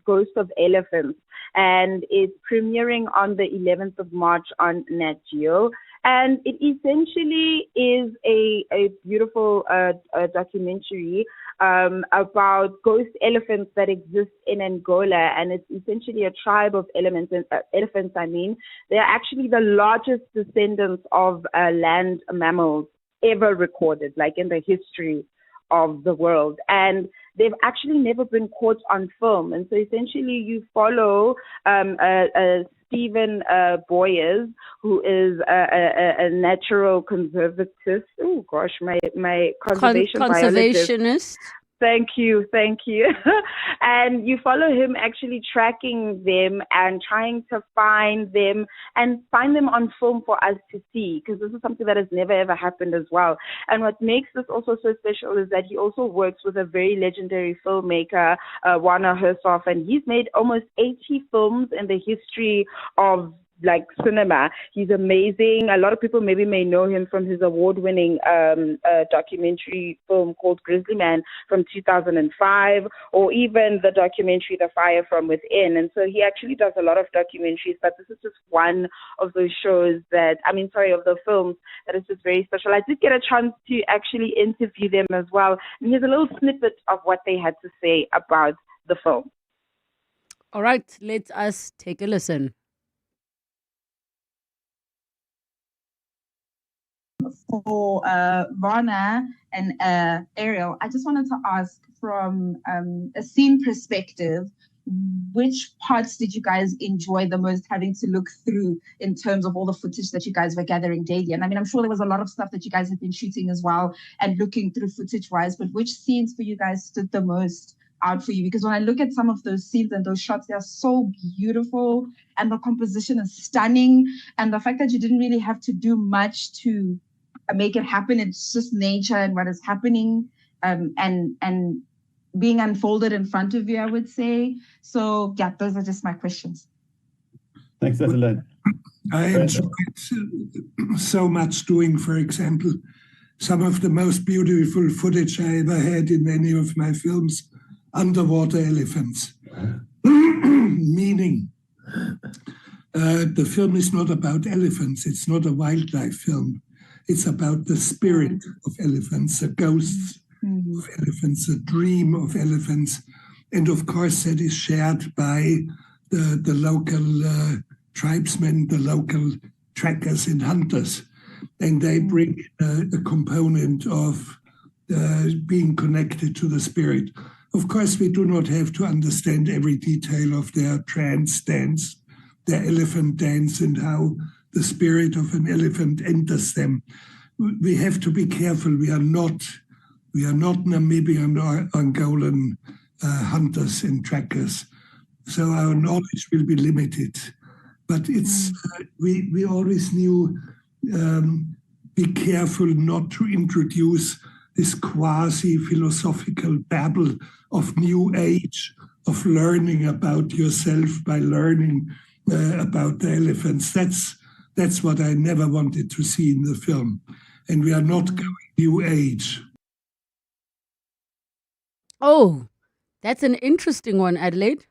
Ghost of Elephants. And it's premiering on the 11th of March on Nat Geo. And it essentially is a beautiful documentary about ghost elephants that exist in Angola. And it's essentially a tribe of elephants. They're actually the largest descendants of land mammals ever recorded, like in the history of the world. And they've actually never been caught on film. And so essentially you follow Stephen Boyers, who is a natural conservativist. Oh gosh, my conservationist. Thank you. And you follow him actually tracking them and trying to find them on film for us to see, because this is something that has never ever happened as well. And what makes this also so special is that he also works with a very legendary filmmaker, Warner Herzog, and he's made almost 80 films in the history of cinema. He's amazing. A lot of people maybe may know him from his award-winning documentary film called Grizzly Man from 2005, or even the documentary The Fire from Within. And so he actually does a lot of documentaries, but this is just one of those of the films that is just very special. I did get a chance to actually interview them as well, and here's a little snippet of what they had to say about the film. All right, let us take a listen. For Rana and Ariel, I just wanted to ask from a scene perspective, which parts did you guys enjoy the most having to look through in terms of all the footage that you guys were gathering daily? And I'm sure there was a lot of stuff that you guys had been shooting as well and looking through footage-wise, but which scenes for you guys stood the most out for you? Because when I look at some of those scenes and those shots, they are so beautiful and the composition is stunning. And the fact that you didn't really have to do much to make it happen, it's just nature and what is happening and being unfolded in front of you, I would say. So yeah, those are just my questions. Thanks, Adelaide. I enjoyed so much doing, for example, some of the most beautiful footage I ever had in any of my films, underwater elephants. Meaning, the film is not about elephants. It's not a wildlife film. It's about the spirit of elephants, the ghosts of elephants, the dream of elephants. And of course, that is shared by the local tribesmen, the local trackers and hunters. And they bring a component of being connected to the spirit. Of course, we do not have to understand every detail of their trance dance, their elephant dance, and how the spirit of an elephant enters them. We have to be careful. We are not Namibian or Angolan hunters and trackers, so our knowledge will be limited. But it's we always knew be careful not to introduce this quasi-philosophical babble of new age, of learning about yourself by learning about the elephants. That's what I never wanted to see in the film. And we are not going new age. Oh, that's an interesting one, Adelaide.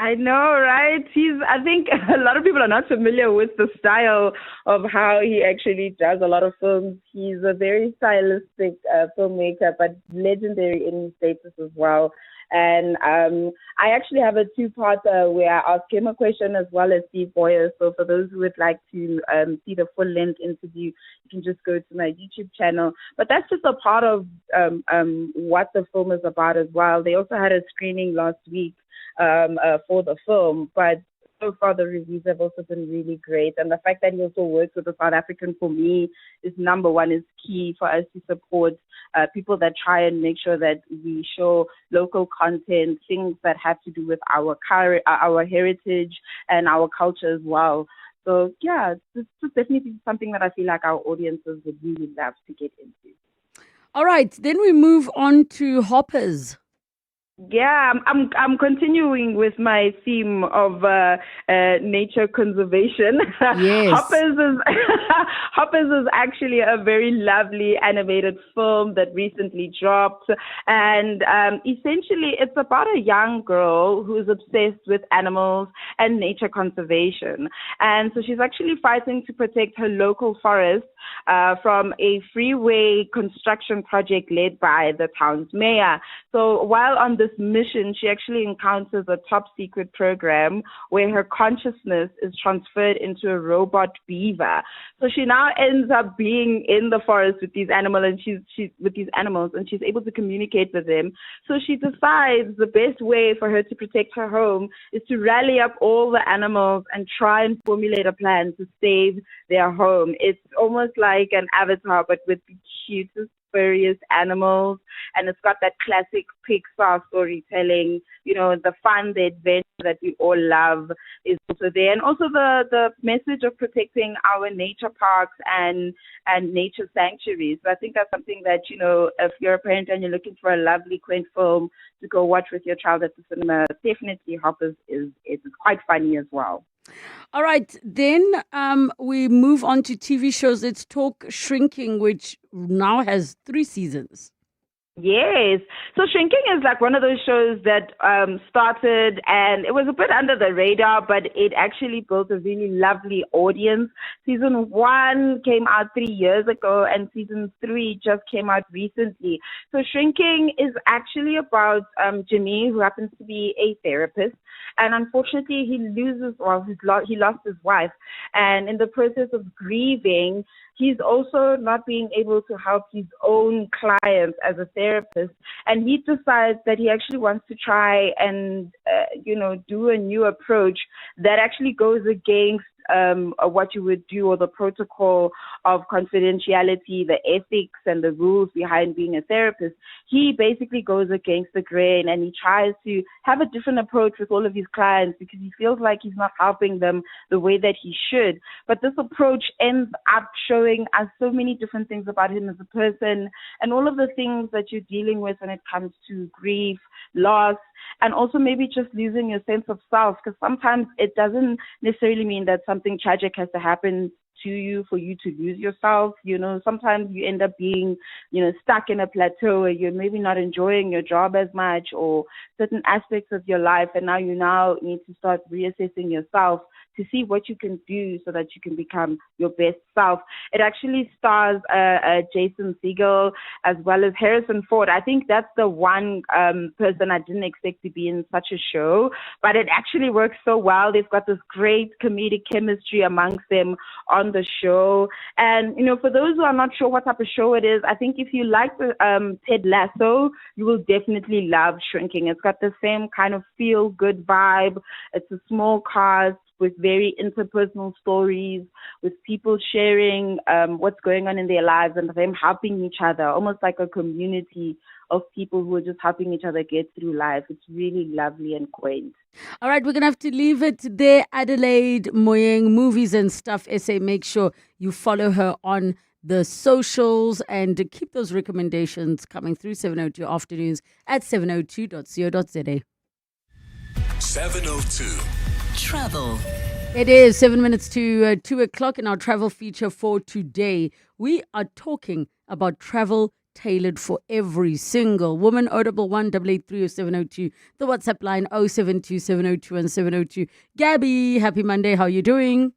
I know, right? I think a lot of people are not familiar with the style of how he actually does a lot of films. He's a very stylistic filmmaker, but legendary in his status as well. And I actually have a two-parter where I ask him a question as well as Steve Boyer. So for those who would like to see the full-length interview, you can just go to my YouTube channel. But that's just a part of what the film is about as well. They also had a screening last week for the film, but so far the reviews have also been really great. And the fact that he also works with a South African, for me, is number one, is key for us to support people that try and make sure that we show local content, things that have to do with our heritage and our culture as well. So yeah, this is definitely something that I feel like our audiences would really love to get into. All right, then we move on to Hoppers. Yeah, I'm continuing with my theme of nature conservation. Yes. Hoppers is actually a very lovely animated film that recently dropped, and essentially it's about a young girl who is obsessed with animals and nature conservation, and so she's actually fighting to protect her local forest from a freeway construction project led by the town's mayor. So while on this mission, she actually encounters a top secret program where her consciousness is transferred into a robot beaver. So she now ends up being in the forest with these animals, and she's able to communicate with them. So she decides the best way for her to protect her home is to rally up all the animals and try and formulate a plan to save their home. It's almost like an Avatar, but with the cutest furriest animals, and it's got that classic Pixar storytelling. The fun, the adventure that we all love is also there, and also the message of protecting our nature parks and nature sanctuaries. So I think that's something that if you're a parent and you're looking for a lovely, quaint film to go watch with your child at the cinema, definitely Hoppers it's quite funny as well. All right, then we move on to TV shows. Let's talk Shrinking, which now has 3 seasons. Yes. So Shrinking is like one of those shows that started, and it was a bit under the radar, but it actually built a really lovely audience. Season 1 came out 3 years ago, and season 3 just came out recently. So Shrinking is actually about Jimmy, who happens to be a therapist. And unfortunately, he lost his wife. And in the process of grieving, he's also not being able to help his own clients as a therapist. And he decides that he actually wants to try and, do a new approach that actually goes against what you would do, or the protocol of confidentiality, the ethics and the rules behind being a therapist. He basically goes against the grain, and he tries to have a different approach with all of his clients because he feels like he's not helping them the way that he should. But this approach ends up showing us so many different things about him as a person, and all of the things that you're dealing with when it comes to grief, loss, and also maybe just losing your sense of self, because sometimes it doesn't necessarily mean that something tragic has to happen to you for you to lose yourself. Sometimes you end up being, stuck in a plateau where you're maybe not enjoying your job as much, or certain aspects of your life, and now you need to start reassessing yourself to see what you can do so that you can become your best self. It actually stars Jason Segel as well as Harrison Ford. I think that's the one person I didn't expect to be in such a show, but it actually works so well. They've got this great comedic chemistry amongst them on the show. And, for those who are not sure what type of show it is, I think if you like Ted Lasso, you will definitely love Shrinking. It's got the same kind of feel-good vibe. It's a small cast with very interpersonal stories, with people sharing what's going on in their lives and them helping each other, almost like a community of people who are just helping each other get through life. It's really lovely and quaint. All right, we're going to have to leave it there. Adelaide Moyeng, Movies and Stuff SA. Make sure you follow her on the socials and keep those recommendations coming through 702 afternoons at 702.co.za. 702. Travel. It is 7 minutes to 2 o'clock in our travel feature for today. We are talking about travel tailored for every single woman. Audible 1-883-0702. The WhatsApp line 072-702-1702. Gabby, happy Monday. How are you doing?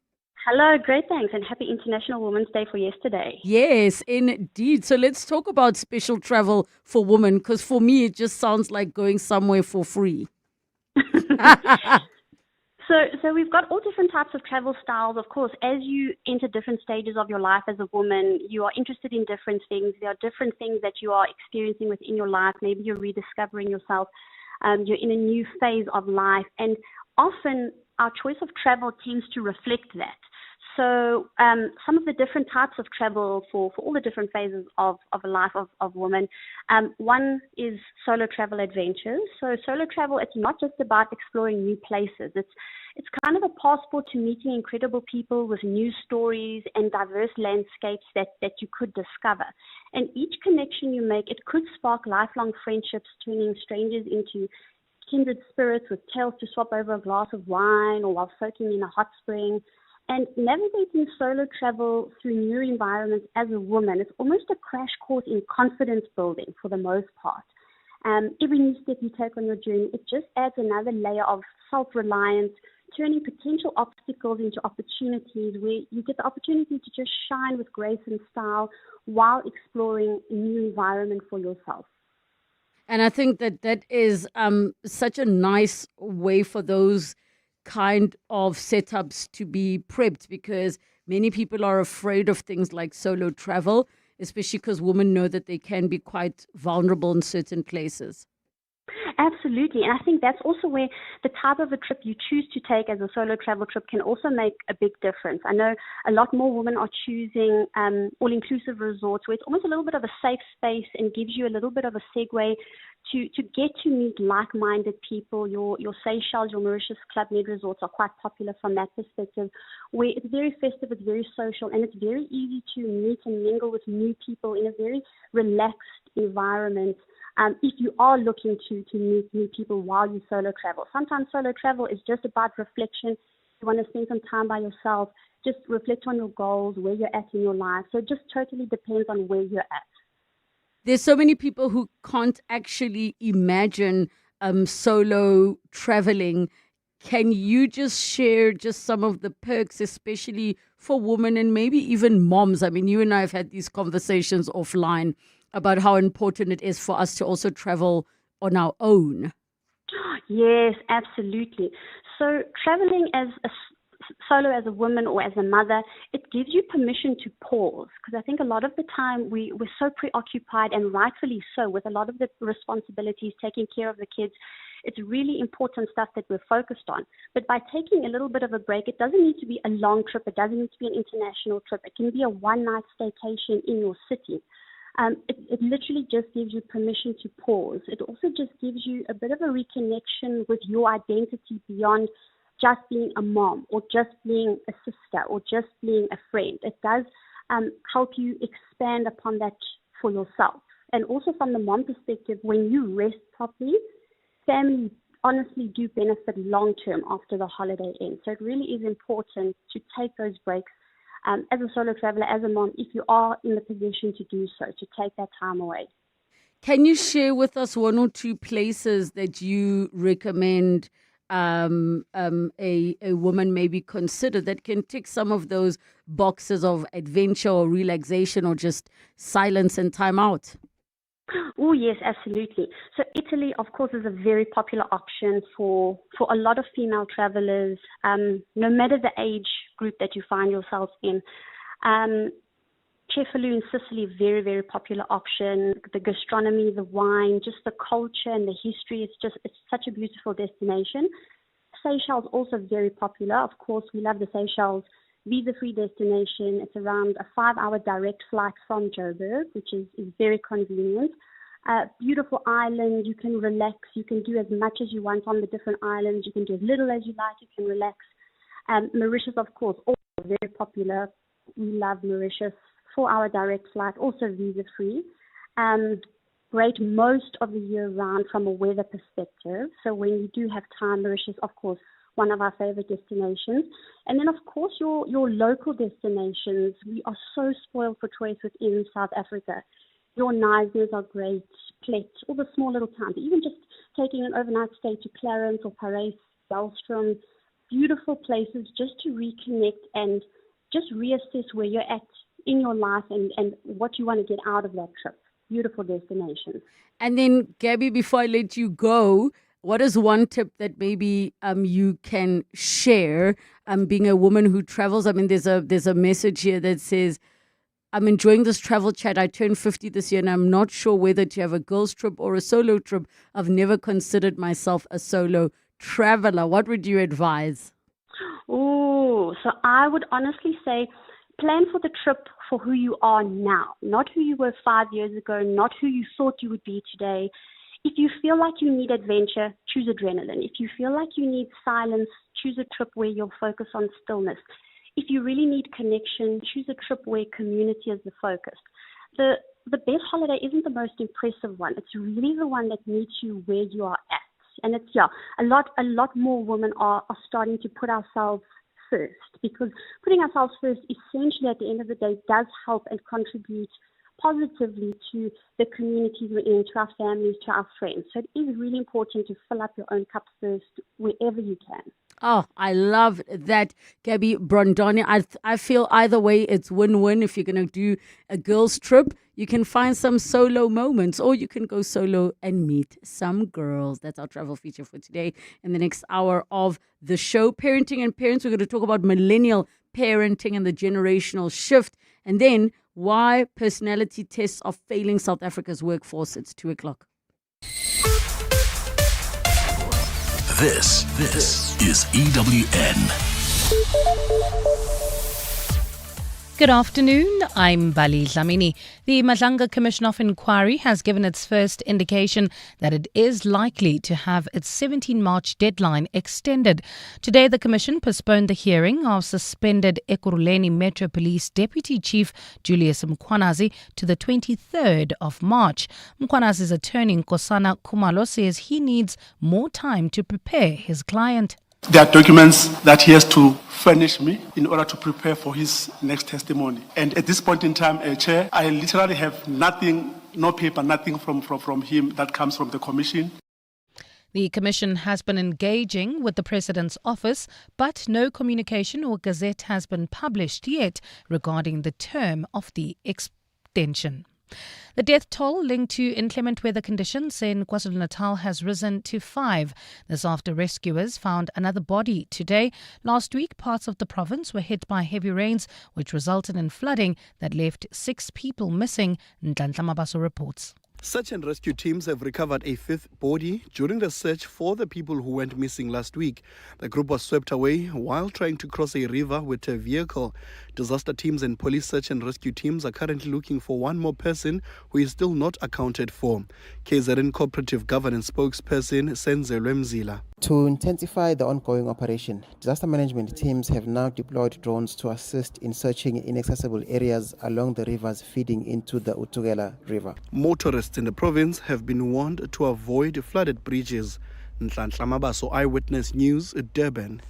Hello, great, thanks, and happy International Women's Day for yesterday. Yes, indeed. So let's talk about special travel for women, because for me, it just sounds like going somewhere for free. So we've got all different types of travel styles. Of course, as you enter different stages of your life as a woman, you are interested in different things. There are different things that you are experiencing within your life. Maybe you're rediscovering yourself. You're in a new phase of life. And often our choice of travel tends to reflect that. So some of the different types of travel for all the different phases of a life of women. One is solo travel adventures. So solo travel, it's not just about exploring new places. It's kind of a passport to meeting incredible people with new stories and diverse landscapes that you could discover. And each connection you make, it could spark lifelong friendships, turning strangers into kindred spirits with tales to swap over a glass of wine or while soaking in a hot spring. And navigating solo travel through new environments as a woman is almost a crash course in confidence building for the most part. Every new step you take on your journey, it just adds another layer of self-reliance, turning potential obstacles into opportunities where you get the opportunity to just shine with grace and style while exploring a new environment for yourself. And I think that is such a nice way for those kind of setups to be prepped, because many people are afraid of things like solo travel, especially because women know that they can be quite vulnerable in certain places. Absolutely. And I think that's also where the type of a trip you choose to take as a solo travel trip can also make a big difference. I know a lot more women are choosing all-inclusive resorts where it's almost a little bit of a safe space and gives you a little bit of a segue to get to meet like-minded people. Your Seychelles, your Mauritius Club Med resorts are quite popular from that perspective, where it's very festive, it's very social, and it's very easy to meet and mingle with new people in a very relaxed environment. If you are looking to meet new people while you solo travel. Sometimes solo travel is just about reflection. You want to spend some time by yourself, just reflect on your goals, where you're at in your life. So it just totally depends on where you're at. There's so many people who can't actually imagine solo traveling. Can you just share just some of the perks, especially for women and maybe even moms? I mean, you and I have had these conversations offline about how important it is for us to also travel on our own. Yes, absolutely. So traveling as a solo as a woman or as a mother, it gives you permission to pause, because I think a lot of the time we're so preoccupied, and rightfully so, with a lot of the responsibilities, taking care of the kids. It's really important stuff that we're focused on. But by taking a little bit of a break, it doesn't need to be a long trip. It doesn't need to be an international trip. It can be a one-night staycation in your city. It literally just gives you permission to pause. It also just gives you a bit of a reconnection with your identity beyond just being a mom or just being a sister or just being a friend. It does help you expand upon that for yourself. And also from the mom perspective, when you rest properly, families honestly do benefit long term after the holiday ends. So it really is important to take those breaks. As a solo traveler, as a mom, if you are in the position to do so, to take that time away. Can you share with us one or two places that you recommend a woman maybe consider that can tick some of those boxes of adventure or relaxation or just silence and time out? Oh, yes, absolutely. So Italy, of course, is a very popular option for a lot of female travelers, no matter the age group that you find yourself in. Cefalù in Sicily, very, very popular option. The gastronomy, the wine, just the culture and the history, it's such a beautiful destination. Seychelles, also very popular. Of course, we love the Seychelles visa-free destination. It's around a 5-hour direct flight from Joburg, which is very convenient. Beautiful island. You can relax. You can do as much as you want on the different islands. You can do as little as you like. You can relax. Mauritius, of course, also very popular. We love Mauritius. 4-hour direct flight, also visa-free. Great most of the year round from a weather perspective. So when you do have time, Mauritius, of course, one of our favorite destinations. And then, of course, your local destinations. We are so spoiled for choice within South Africa. Your Knysnas are great, Plet, all the small little towns. Even just taking an overnight stay to Clarence or Parys, Belstrom, beautiful places just to reconnect and just reassess where you're at in your life and what you want to get out of that trip. Beautiful destinations. And then, Gabby, before I let you go, what is one tip that maybe you can share, being a woman who travels? I mean, there's a message here that says, I'm enjoying this travel chat. I turned 50 this year and I'm not sure whether to have a girls trip or a solo trip. I've never considered myself a solo traveler. What would you advise? Oh, so I would honestly say plan for the trip for who you are now, not who you were 5 years ago, not who you thought you would be today. If you feel like you need adventure, choose adrenaline. If you feel like you need silence, choose a trip where you'll focus on stillness. If you really need connection, choose a trip where community is the focus. The best holiday isn't the most impressive one. It's really the one that meets you where you are at. And it's, a lot more women are starting to put ourselves first, because putting ourselves first essentially at the end of the day does help and contribute positively to the communities we're in, to our families, to our friends. So it is really important to fill up your own cup first wherever you can. Oh, I love that, Gabby Brondoni. I feel either way it's win-win. If you're going to do a girls trip, you can find some solo moments, or you can go solo and meet some girls. That's our travel feature for today. In the next hour of the show, Parenting and Parents, we're going to talk about millennial parenting and the generational shift. And then why personality tests are failing South Africa's workforce. It's 2:00. This is EWN. Good afternoon, I'm Bali Dlamini. The Madlanga Commission of Inquiry has given its first indication that it is likely to have its 17 March deadline extended. Today, the Commission postponed the hearing of suspended Ekurhuleni Metro Police Deputy Chief Julius Mkhwanazi to the 23rd of March. Mkhwanazi's attorney, Nkosana Khumalo, says he needs more time to prepare his client. There are documents that he has to furnish me in order to prepare for his next testimony. And at this point in time, Chair, I literally have nothing, no paper, nothing from him that comes from the Commission. The Commission has been engaging with the President's office, but no communication or gazette has been published yet regarding the term of the extension. The death toll linked to inclement weather conditions in KwaZulu-Natal has risen to 5. This after rescuers found another body today. Last week, parts of the province were hit by heavy rains, which resulted in flooding that left 6 people missing, Nhlanhla Mabaso reports. Search and rescue teams have recovered a 5th body during the search for the people who went missing last week. The group was swept away while trying to cross a river with a vehicle. Disaster teams and police search and rescue teams are currently looking for one more person who is still not accounted for. KZN Cooperative Governance spokesperson Senzelwe Mzila. To intensify the ongoing operation, disaster management teams have now deployed drones to assist in searching inaccessible areas along the rivers feeding into the Utugela River. Motorists in the province have been warned to avoid flooded bridges. Nhlanhla Mabaso, Eyewitness News, Durban.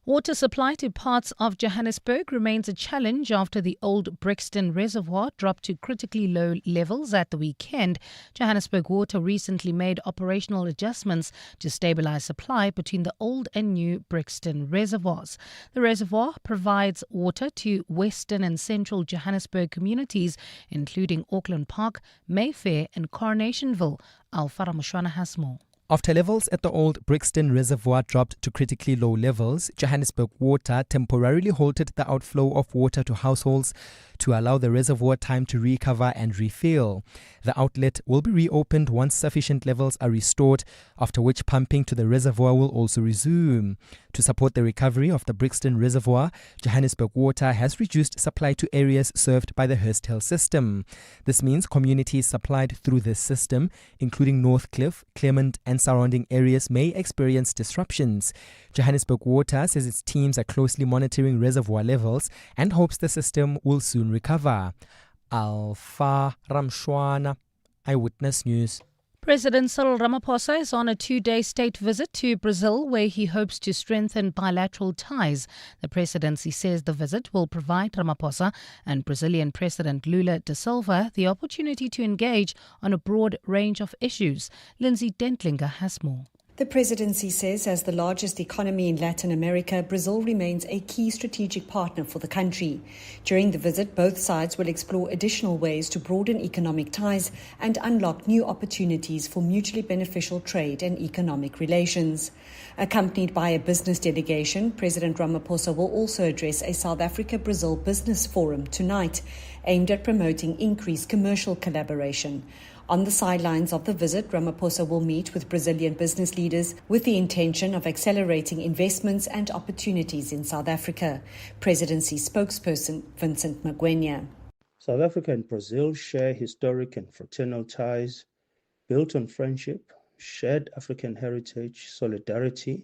Water supply to parts of Johannesburg remains a challenge after the old Brixton Reservoir dropped to critically low levels at the weekend. Johannesburg Water recently made operational adjustments to stabilize supply between the old and new Brixton reservoirs. The reservoir provides water to western and central Johannesburg communities, including Auckland Park, Mayfair and Coronationville. Alfara Mushwana has more. After levels at the old Brixton Reservoir dropped to critically low levels, Johannesburg Water temporarily halted the outflow of water to households to allow the reservoir time to recover and refill. The outlet will be reopened once sufficient levels are restored, after which pumping to the reservoir will also resume. To support the recovery of the Brixton Reservoir, Johannesburg Water has reduced supply to areas served by the Herstel system. This means communities supplied through this system, including Northcliffe, Clement and surrounding areas, may experience disruptions. Johannesburg Water says its teams are closely monitoring reservoir levels and hopes the system will soon recover. Alfa Ramshwana, Eyewitness News. President Cyril Ramaphosa is on a 2-day state visit to Brazil, where he hopes to strengthen bilateral ties. The presidency says the visit will provide Ramaphosa and Brazilian President Lula da Silva the opportunity to engage on a broad range of issues. Lindsay Dentlinger has more. The presidency says as the largest economy in Latin America, Brazil remains a key strategic partner for the country. During the visit, both sides will explore additional ways to broaden economic ties and unlock new opportunities for mutually beneficial trade and economic relations. Accompanied by a business delegation, President Ramaphosa will also address a South Africa-Brazil business forum tonight, aimed at promoting increased commercial collaboration. On the sidelines of the visit, Ramaphosa will meet with Brazilian business leaders with the intention of accelerating investments and opportunities in South Africa. Presidency spokesperson Vincent Magwenya. South Africa and Brazil share historic and fraternal ties built on friendship, shared African heritage, solidarity,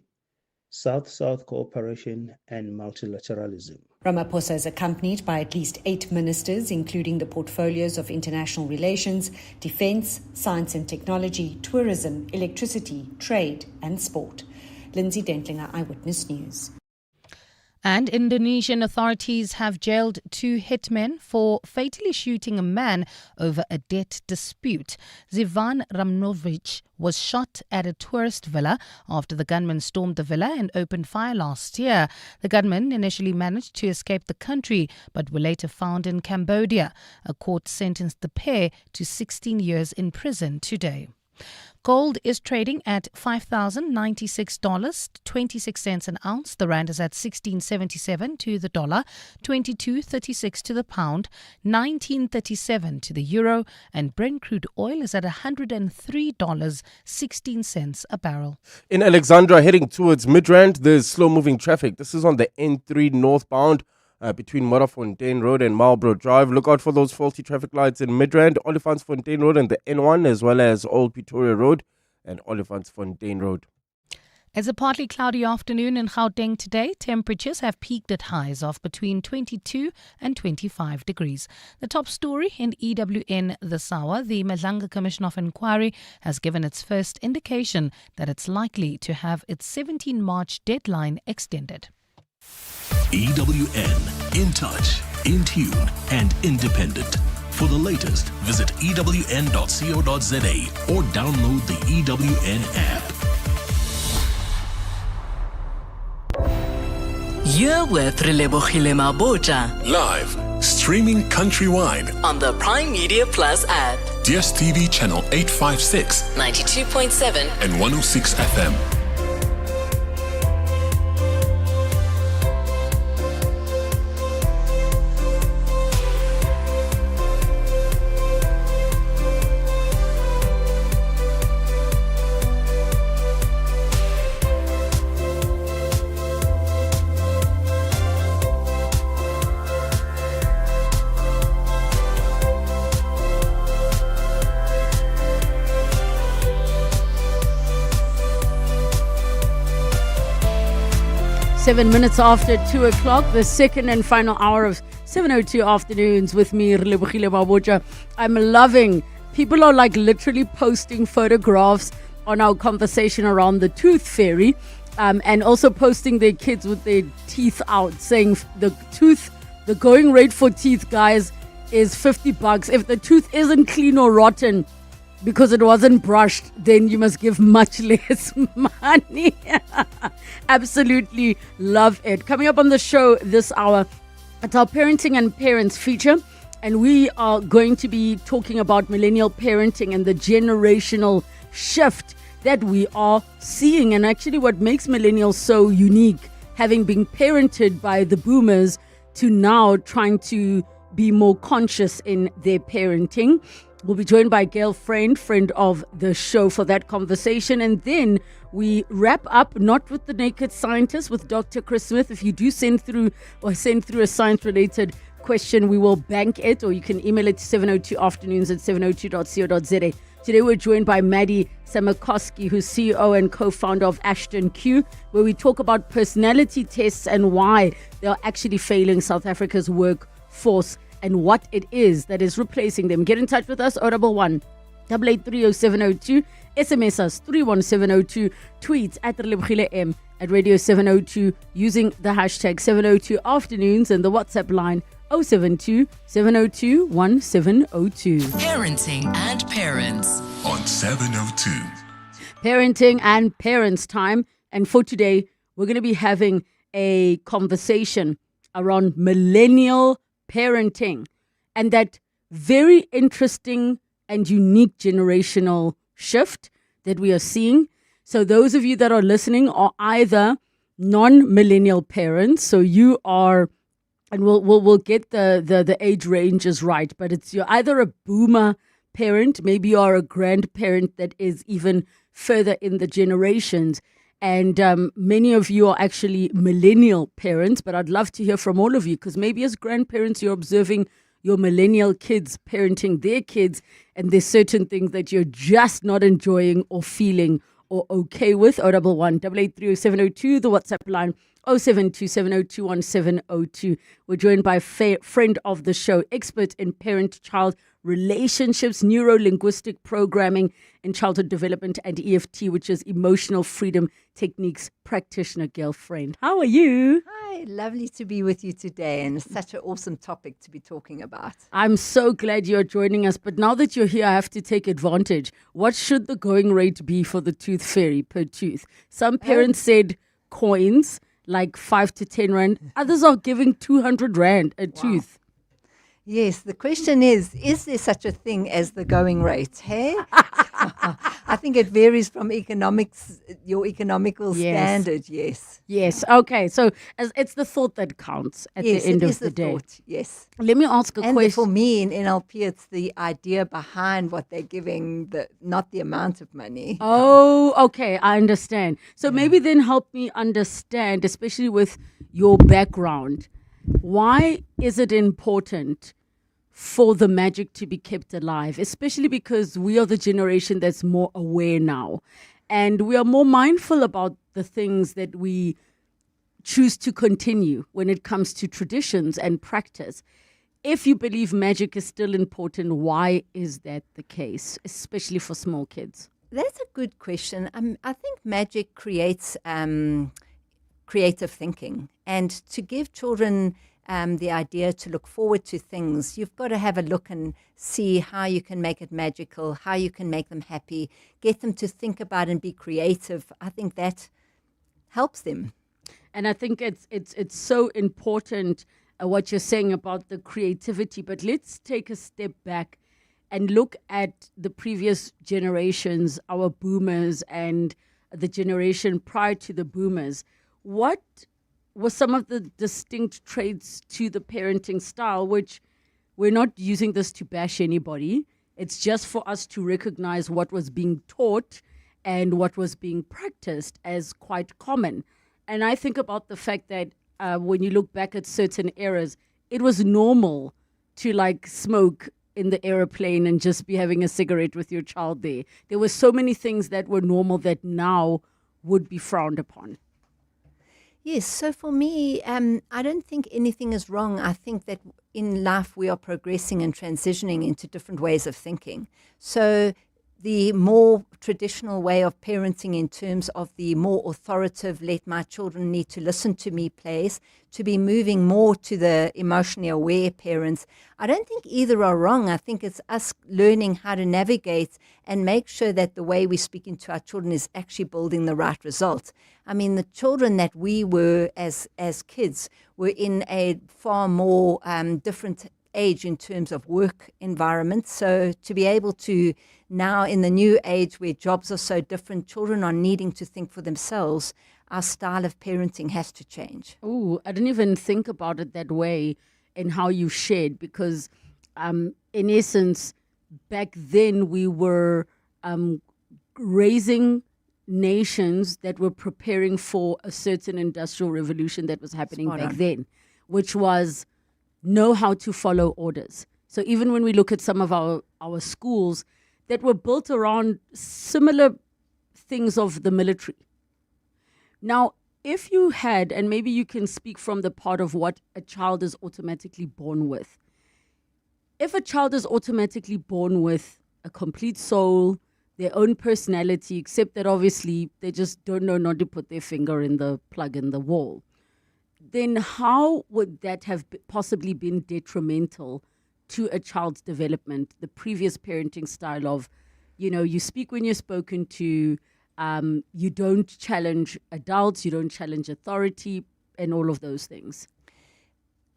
South-South cooperation and multilateralism. Ramaphosa is accompanied by at least 8 ministers, including the portfolios of international relations, defence, science and technology, tourism, electricity, trade and sport. Lindsay Dentlinger, Eyewitness News. And Indonesian authorities have jailed 2 hitmen for fatally shooting a man over a debt dispute. Zivan Ramnovic was shot at a tourist villa after the gunman stormed the villa and opened fire last year. The gunmen initially managed to escape the country but were later found in Cambodia. A court sentenced the pair to 16 years in prison today. Gold is trading at $5,096.26 an ounce. The rand is at 16.77 to the dollar, 22.36 to the pound, 19.37 to the euro, and Brent crude oil is at $103.16 a barrel. In Alexandra, heading towards Midrand, there's slow-moving traffic. This is on the N3 northbound between Modderfontein Road and Marlborough Drive. Look out for those faulty traffic lights in Midrand, Olifantsfontein Road and the N1, as well as Old Pretoria Road and Olifantsfontein Road. It's a partly cloudy afternoon in Gauteng today. Temperatures have peaked at highs of between 22 and 25 degrees. The top story in EWN this hour, the Millennial Commission of Inquiry has given its first indication that it's likely to have its 17 March deadline extended. EWN, in touch, in tune, and independent. For the latest, visit ewn.co.za or download the EWN app. You're with Relebogile Mabotja Live, streaming countrywide on the Prime Media Plus app. DSTV channel 856, 92.7 and 106 FM. Seven minutes after 2 o'clock, the second and final hour of 7:02 afternoons with me, Relebogile Mabotja. I'm loving, people are like literally posting photographs on our conversation around the tooth fairy, and also posting their kids with their teeth out, saying the going rate for teeth, guys, is $50. If the tooth isn't clean or rotten because it wasn't brushed, then you must give much less money. Absolutely love it. Coming up on the show this hour, it's our Parenting and Parents feature, and we are going to be talking about millennial parenting and the generational shift that we are seeing, and actually what makes millennials so unique, having been parented by the boomers to now trying to be more conscious in their parenting. We'll be joined by Gail Friend of the show, for that conversation. And then we wrap up, not with the Naked Scientist, with Dr. Chris Smith. If you do send through a science-related question, we will bank it, or you can email it to 702afternoons@702.co.za. Today we're joined by Maddie Samakowski, who's CEO and co-founder of Ashton Q, where we talk about personality tests and why they're actually failing South Africa's workforce and what it is that is replacing them. Get in touch with us, 011 883 0702, SMS us 31702, tweets at Relebogile M, at Radio 702 using the hashtag 702 afternoons, and the WhatsApp line 072 702 1702. Parenting and Parents on 702. Parenting and Parents time. And for today, we're going to be having a conversation around millennial parenting and that very interesting and unique generational shift that we are seeing. So those of you that are listening are either non-millennial parents, so you are, and we'll get the age ranges right, but you're either a boomer parent, maybe you are a grandparent that is even further in the generations, and many of you are actually millennial parents. But I'd love to hear from all of you, because maybe as grandparents you're observing your millennial kids parenting their kids, and there's certain things that you're just not enjoying or feeling or okay with. 011 883 0702, the WhatsApp line 072 702 1702. We're joined by friend of the show, expert in parent-child relationships, neuro-linguistic programming in childhood development, and EFT, which is emotional freedom techniques practitioner, Gail Friend. How are you? Hi, lovely to be with you today, and it's such an awesome topic to be talking about. I'm so glad you're joining us, but now that you're here, I have to take advantage. What should the going rate be for the tooth fairy per tooth? Some parents said coins, like 5 to 10 rand. Others are giving 200 rand a tooth. Yes, the question is there such a thing as the going rate? Hey? I think it varies from economics, your economical standard, yes. Yes, okay. So as it's the thought that counts at Yes, the end it of is the day. thought, yes. Let me ask a And question. for me in NLP, it's the idea behind what they're giving, not the amount of money. Oh, okay, I understand. So maybe then help me understand, especially with your background, why is it important for the magic to be kept alive, especially because we are the generation that's more aware now, and we are more mindful about the things that we choose to continue when it comes to traditions and practice. If you believe magic is still important, why is that the case, especially for small kids? That's a good question. I think magic creates creative thinking, and to give children the idea to look forward to things, you've got to have a look and see how you can make it magical, how you can make them happy, get them to think about and be creative. I think that helps them. And I think it's so important what you're saying about the creativity. But let's take a step back and look at the previous generations, our boomers and the generation prior to the boomers. What were some of the distinct traits to the parenting style, which we're not using this to bash anybody. It's just for us to recognize what was being taught and what was being practiced as quite common. And I think about the fact that when you look back at certain eras, it was normal to like smoke in the airplane and just be having a cigarette with your child there. There were so many things that were normal that now would be frowned upon. Yes, so for me, I don't think anything is wrong. I think that in life we are progressing and transitioning into different ways of thinking. So the more traditional way of parenting in terms of the more authoritative, let my children need to listen to me place, to be moving more to the emotionally aware parents, I don't think either are wrong. I think it's us learning how to navigate and make sure that the way we speak into our children is actually building the right result. I mean, the children that we were as kids were in a far more different age in terms of work environment. So to be able to now in the new age where jobs are so different, children are needing to think for themselves, our style of parenting has to change. Oh, I didn't even think about it that way in how you shared, because in essence, back then we were raising nations that were preparing for a certain industrial revolution that was happening Spot back on. then, which was know how to follow orders. So even when we look at some of our schools that were built around similar things of the military. Now, if you had, and maybe you can speak from the part of what a child is automatically born with. If a child is automatically born with a complete soul, their own personality, except that obviously they just don't know not to put their finger in the plug in the wall, then how would that have possibly been detrimental to a child's development? The previous parenting style of, you speak when you're spoken to, you don't challenge adults, you don't challenge authority, and all of those things.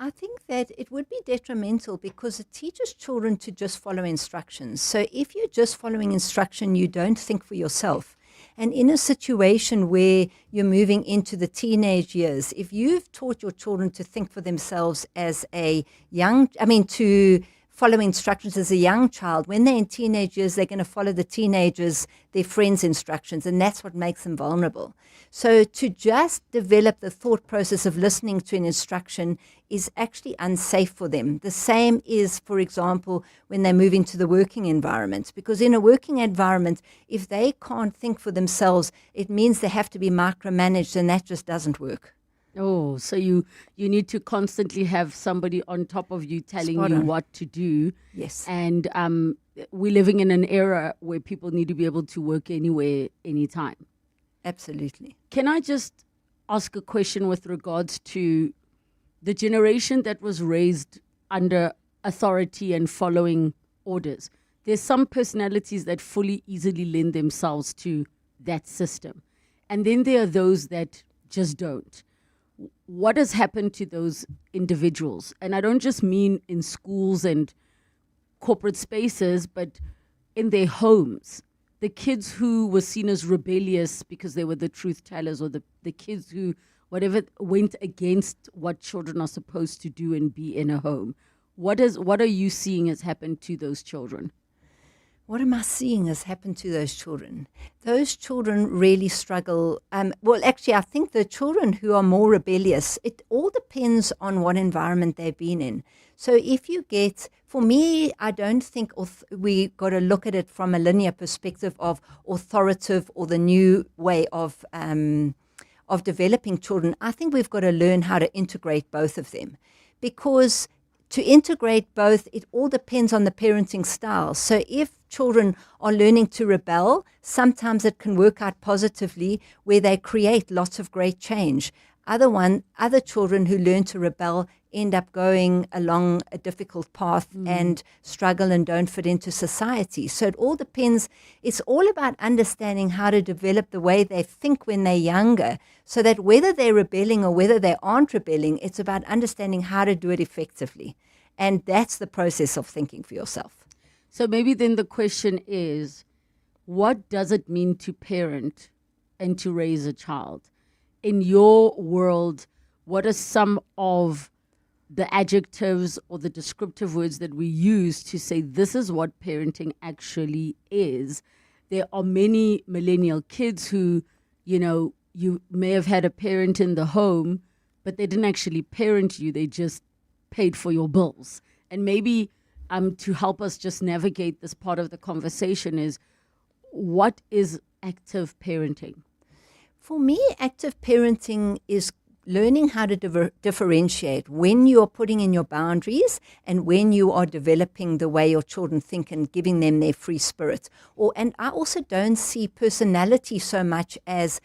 I think that it would be detrimental because it teaches children to just follow instructions. So if you're just following instruction, you don't think for yourself. And in a situation where you're moving into the teenage years, if you've taught your children to think for themselves as to follow instructions as a young child, when they're in teenage years, they're going to follow their friends' instructions, and that's what makes them vulnerable. So to just develop the thought process of listening to an instruction is actually unsafe for them. The same is, for example, when they move into the working environment, because in a working environment, if they can't think for themselves, it means they have to be micromanaged, and that just doesn't work. Oh, so you need to constantly have somebody on top of you telling Spot you on. what to do. Yes. And we're living in an era where people need to be able to work anywhere, anytime. Absolutely. Can I just ask a question with regards to the generation that was raised under authority and following orders? There's some personalities that fully easily lend themselves to that system. And then there are those that just don't. what has happened to those individuals? And I don't just mean in schools and corporate spaces, but in their homes. The kids who were seen as rebellious because they were the truth tellers, or the kids who, whatever, went against what children are supposed to do and be in a home. What are you seeing has happened to those children? What am I seeing has happened to those children? Those children really struggle. Well, actually, I think the children who are more rebellious, it all depends on what environment they've been in. So if you get, for me, I don't think we got to look at it from a linear perspective of authoritative or the new way of developing children. I think we've got to learn how to integrate both of them, because to integrate both, it all depends on the parenting style. So if children are learning to rebel, sometimes it can work out positively where they create lots of great change. Other children who learn to rebel end up going along a difficult path and struggle and don't fit into society. So it all depends. It's all about understanding how to develop the way they think when they're younger, so that whether they're rebelling or whether they aren't rebelling, it's about understanding how to do it effectively. And that's the process of thinking for yourself. So maybe then the question is, what does it mean to parent and to raise a child? In your world, what are some of the adjectives or the descriptive words that we use to say this is what parenting actually is? There are many millennial kids who, you may have had a parent in the home, but they didn't actually parent you. They just paid for your bills. And maybe to help us just navigate this part of the conversation is, what is active parenting? For me, active parenting is learning how to differentiate when you are putting in your boundaries and when you are developing the way your children think and giving them their free spirit. And I also don't see personality so much as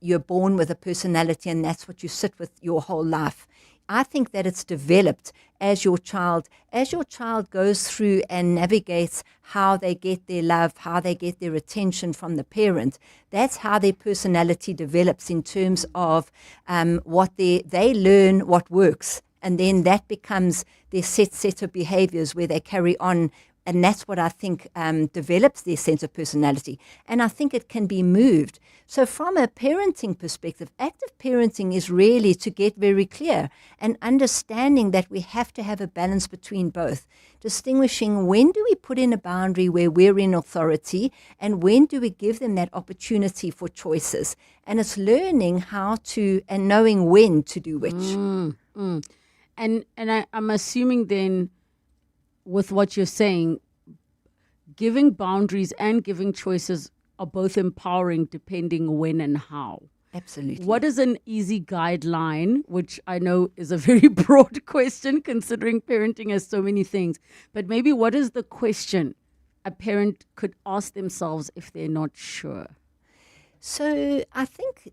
you're born with a personality and that's what you sit with your whole life. I think that it's developed as your child goes through and navigates how they get their love, how they get their attention from the parent. That's how their personality develops in terms of what they learn what works. And then that becomes their set of behaviors where they carry on. And that's what I think develops their sense of personality. And I think it can be moved. So from a parenting perspective, active parenting is really to get very clear and understanding that we have to have a balance between both. Distinguishing when do we put in a boundary where we're in authority and when do we give them that opportunity for choices. And it's learning how to and knowing when to do which. And I'm assuming then, with what you're saying, giving boundaries and giving choices are both empowering depending when and how. Absolutely. What is an easy guideline, which I know is a very broad question considering parenting has so many things, but maybe what is the question a parent could ask themselves if they're not sure? So I think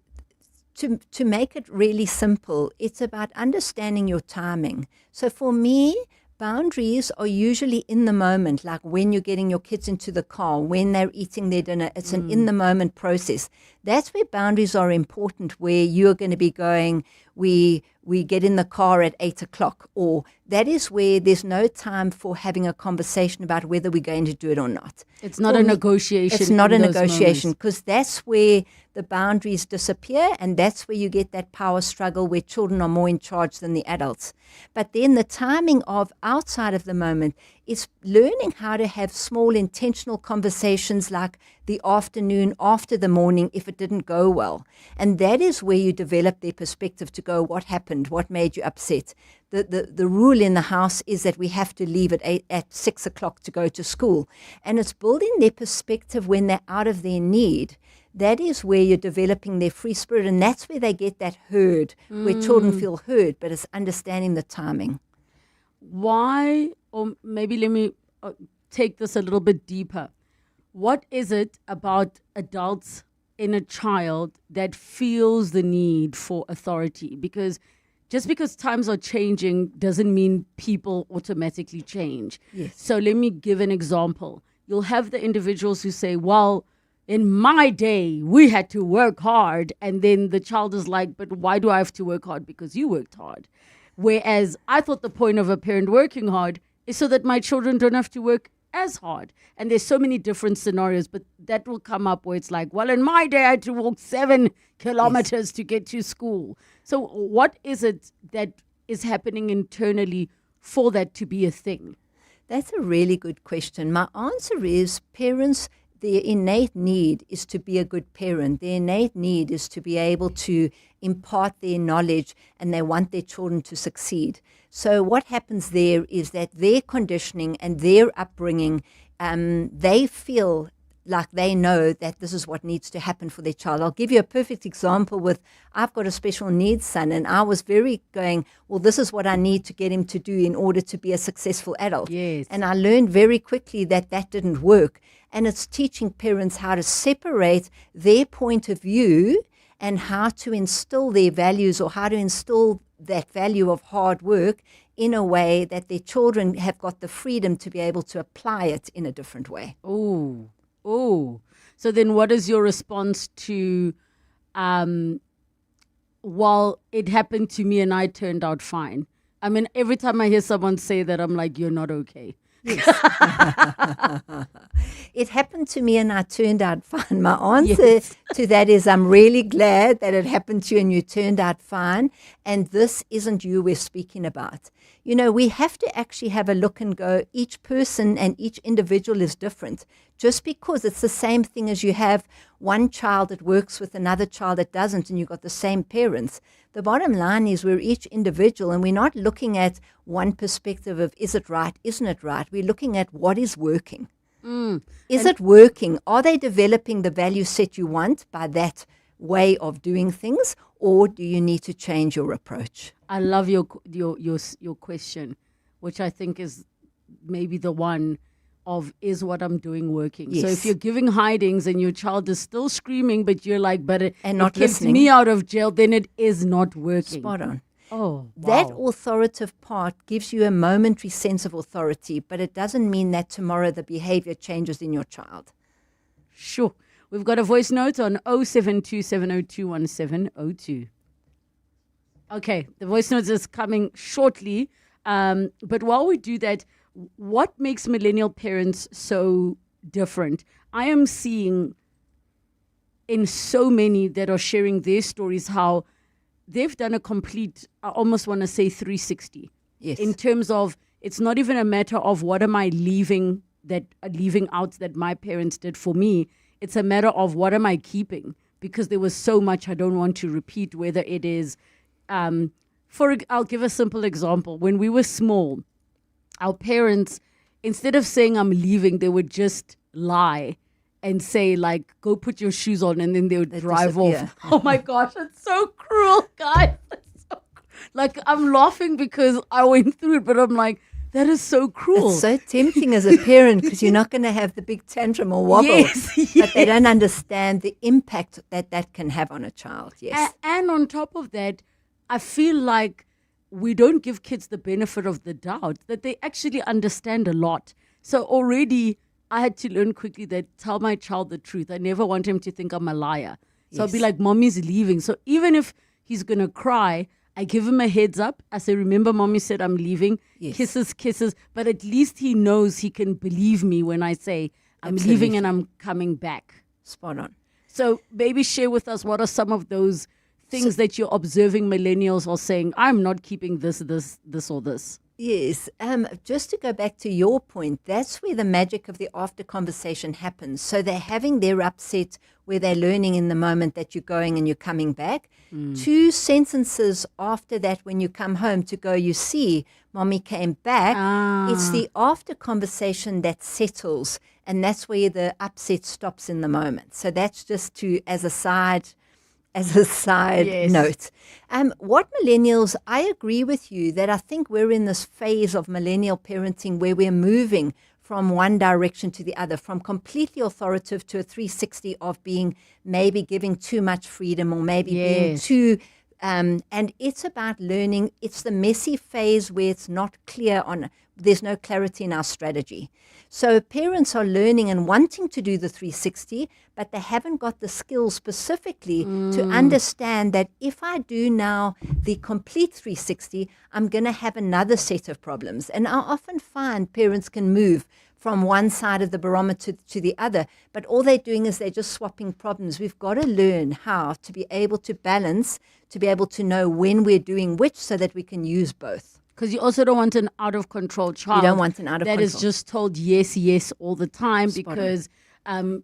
to make it really simple, it's about understanding your timing. So for me, boundaries are usually in the moment, like when you're getting your kids into the car, when they're eating their dinner. It's an in-the-moment process. That's where boundaries are important, where you're going to be going, we get in the car at 8 o'clock, or that is where there's no time for having a conversation about whether we're going to do it or not. It's not a negotiation. It's not a negotiation, because that's where the boundaries disappear, and that's where you get that power struggle where children are more in charge than the adults. But then the timing of outside of the moment is learning how to have small intentional conversations like the afternoon after the morning if it didn't go well. And that is where you develop their perspective to go, what happened? What made you upset? The rule in the house is that we have to leave at 6 o'clock to go to school. And it's building their perspective when they're out of their need. That is where you're developing their free spirit. And that's where they get that heard, where children feel heard, but it's understanding the timing. Why, or maybe let me take this a little bit deeper. What is it about adults in a child that feels the need for authority? Because just because times are changing doesn't mean people automatically change. Yes. So let me give an example. You'll have the individuals who say, well, in my day, we had to work hard. And then the child is like, but why do I have to work hard? Because you worked hard. Whereas I thought the point of a parent working hard is so that my children don't have to work as hard. And there's so many different scenarios, but that will come up where it's like, well, in my day, I had to walk 7 kilometers to get to school. So what is it that is happening internally for that to be a thing? That's a really good question. My answer is parents, their innate need is to be a good parent. Their innate need is to be able to impart their knowledge, and they want their children to succeed. So what happens there is that their conditioning and their upbringing, they feel like they know that this is what needs to happen for their child. I'll give you a perfect example with, I've got a special needs son, and I was very going, well, this is what I need to get him to do in order to be a successful adult. Yes. And I learned very quickly that that didn't work. And it's teaching parents how to separate their point of view and how to instill their values, or how to instill that value of hard work in a way that their children have got the freedom to be able to apply it in a different way. Oh. So then what is your response to, well, it happened to me and I turned out fine? I mean, every time I hear someone say that, I'm like, you're not okay. Yes. It happened to me and I turned out fine. My answer to that is, I'm really glad that it happened to you and you turned out fine. And this isn't you we're speaking about. You know, we have to actually have a look and go, each person and each individual is different. Just because it's the same thing as you have one child that works with another child that doesn't, and you've got the same parents. The bottom line is we're each individual, and we're not looking at one perspective of, is it right, isn't it right? We're looking at what is working. Is it working? Are they developing the value set you want by that way of doing things, or do you need to change your approach? I love your question, which I think is maybe the one of, is what I'm doing working? Yes. So if you're giving hidings and your child is still screaming, but you're like, but it not kept listening, me out of jail, then it is not working. Spot on. Oh, That wow. authoritative part gives you a momentary sense of authority, but it doesn't mean that tomorrow the behavior changes in your child. Sure. We've got a voice note on 0727021702. Okay, the voice note is coming shortly. But while we do that, what makes millennial parents so different? I am seeing in so many that are sharing their stories how they've done a complete, I almost want to say 360. Yes. In terms of, it's not even a matter of what am I leaving out that my parents did for me. It's a matter of what am I keeping, because there was so much I don't want to repeat, whether it is, I'll give a simple example. When we were small, our parents, instead of saying I'm leaving, they would just lie and say, like, go put your shoes on, and then they would drive off. Oh my gosh, it's so cruel, guys. It's so like, I'm laughing because I went through it, but I'm like, that is so cruel. It's so tempting as a parent because you're not going to have the big tantrum or wobble. Yes, But they don't understand the impact that that can have on a child. Yes. And on top of that, I feel like we don't give kids the benefit of the doubt that they actually understand a lot. So already I had to learn quickly that tell my child the truth. I never want him to think I'm a liar. So I'll be like, mommy's leaving. So even if he's going to cry, I give him a heads up. I say, remember, mommy said I'm leaving. Yes. Kisses. But at least he knows he can believe me when I say I'm leaving and I'm coming back. Spot on. So maybe share with us, what are some of those things that you're observing millennials are saying, I'm not keeping this, or this? Yes. Just to go back to your point, that's where the magic of the after conversation happens. So they're having their upset where they're learning in the moment that you're going and you're coming back. 2 sentences after that, when you come home to go, you see, mommy came back. It's the after conversation that settles, and that's where the upset stops in the moment. So that's just as a side note. What millennials, I agree with you that I think we're in this phase of millennial parenting where we're moving from one direction to the other, from completely authoritative to a 360 of being maybe giving too much freedom, or maybe being too And it's about learning. It's the messy phase where it's not clear there's no clarity in our strategy. So parents are learning and wanting to do the 360, but they haven't got the skills specifically to understand that if I do now the complete 360, I'm going to have another set of problems. And I often find parents can move from one side of the barometer to the other, but all they're doing is they're just swapping problems. We've got to learn how to be able to balance, to be able to know when we're doing which so that we can use both. Because you also don't want an out-of-control child. You don't want an out-of-control. That is just told yes, yes all the time. Spot Because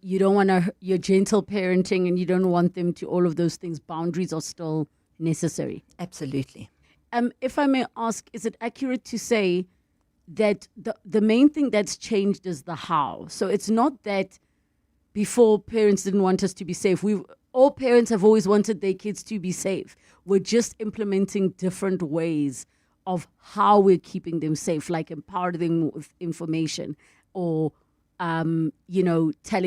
you don't want your gentle parenting, and you don't want them to all of those things. Boundaries are still necessary. Absolutely. If I may ask, is it accurate to say that the main thing that's changed is the how? So it's not that before parents didn't want us to be safe. All parents have always wanted their kids to be safe. We're just implementing different ways of how we're keeping them safe, like empowering them with information or, telling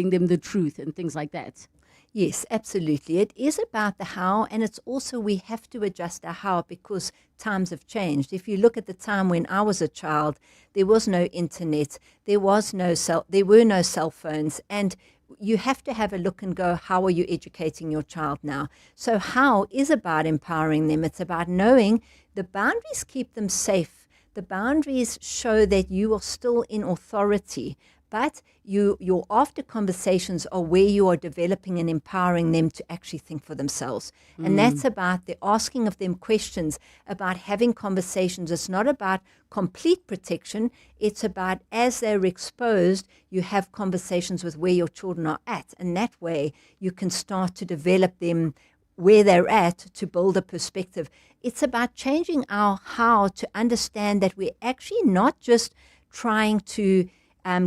them the truth and things like that. Yes, absolutely. It is about the how, and it's also we have to adjust our how because times have changed. If you look at the time when I was a child, there was no internet, there were no cell phones, and you have to have a look and go, how are you educating your child now? So how is about empowering them. It's about knowing the boundaries keep them safe. The boundaries show that you are still in authority, but your after conversations are where you are developing and empowering them to actually think for themselves. And that's about the asking of them questions, about having conversations. It's not about complete protection. It's about as they're exposed, you have conversations with where your children are at. And that way you can start to develop them where they're at to build a perspective. It's about changing our how to understand that we're actually not just trying to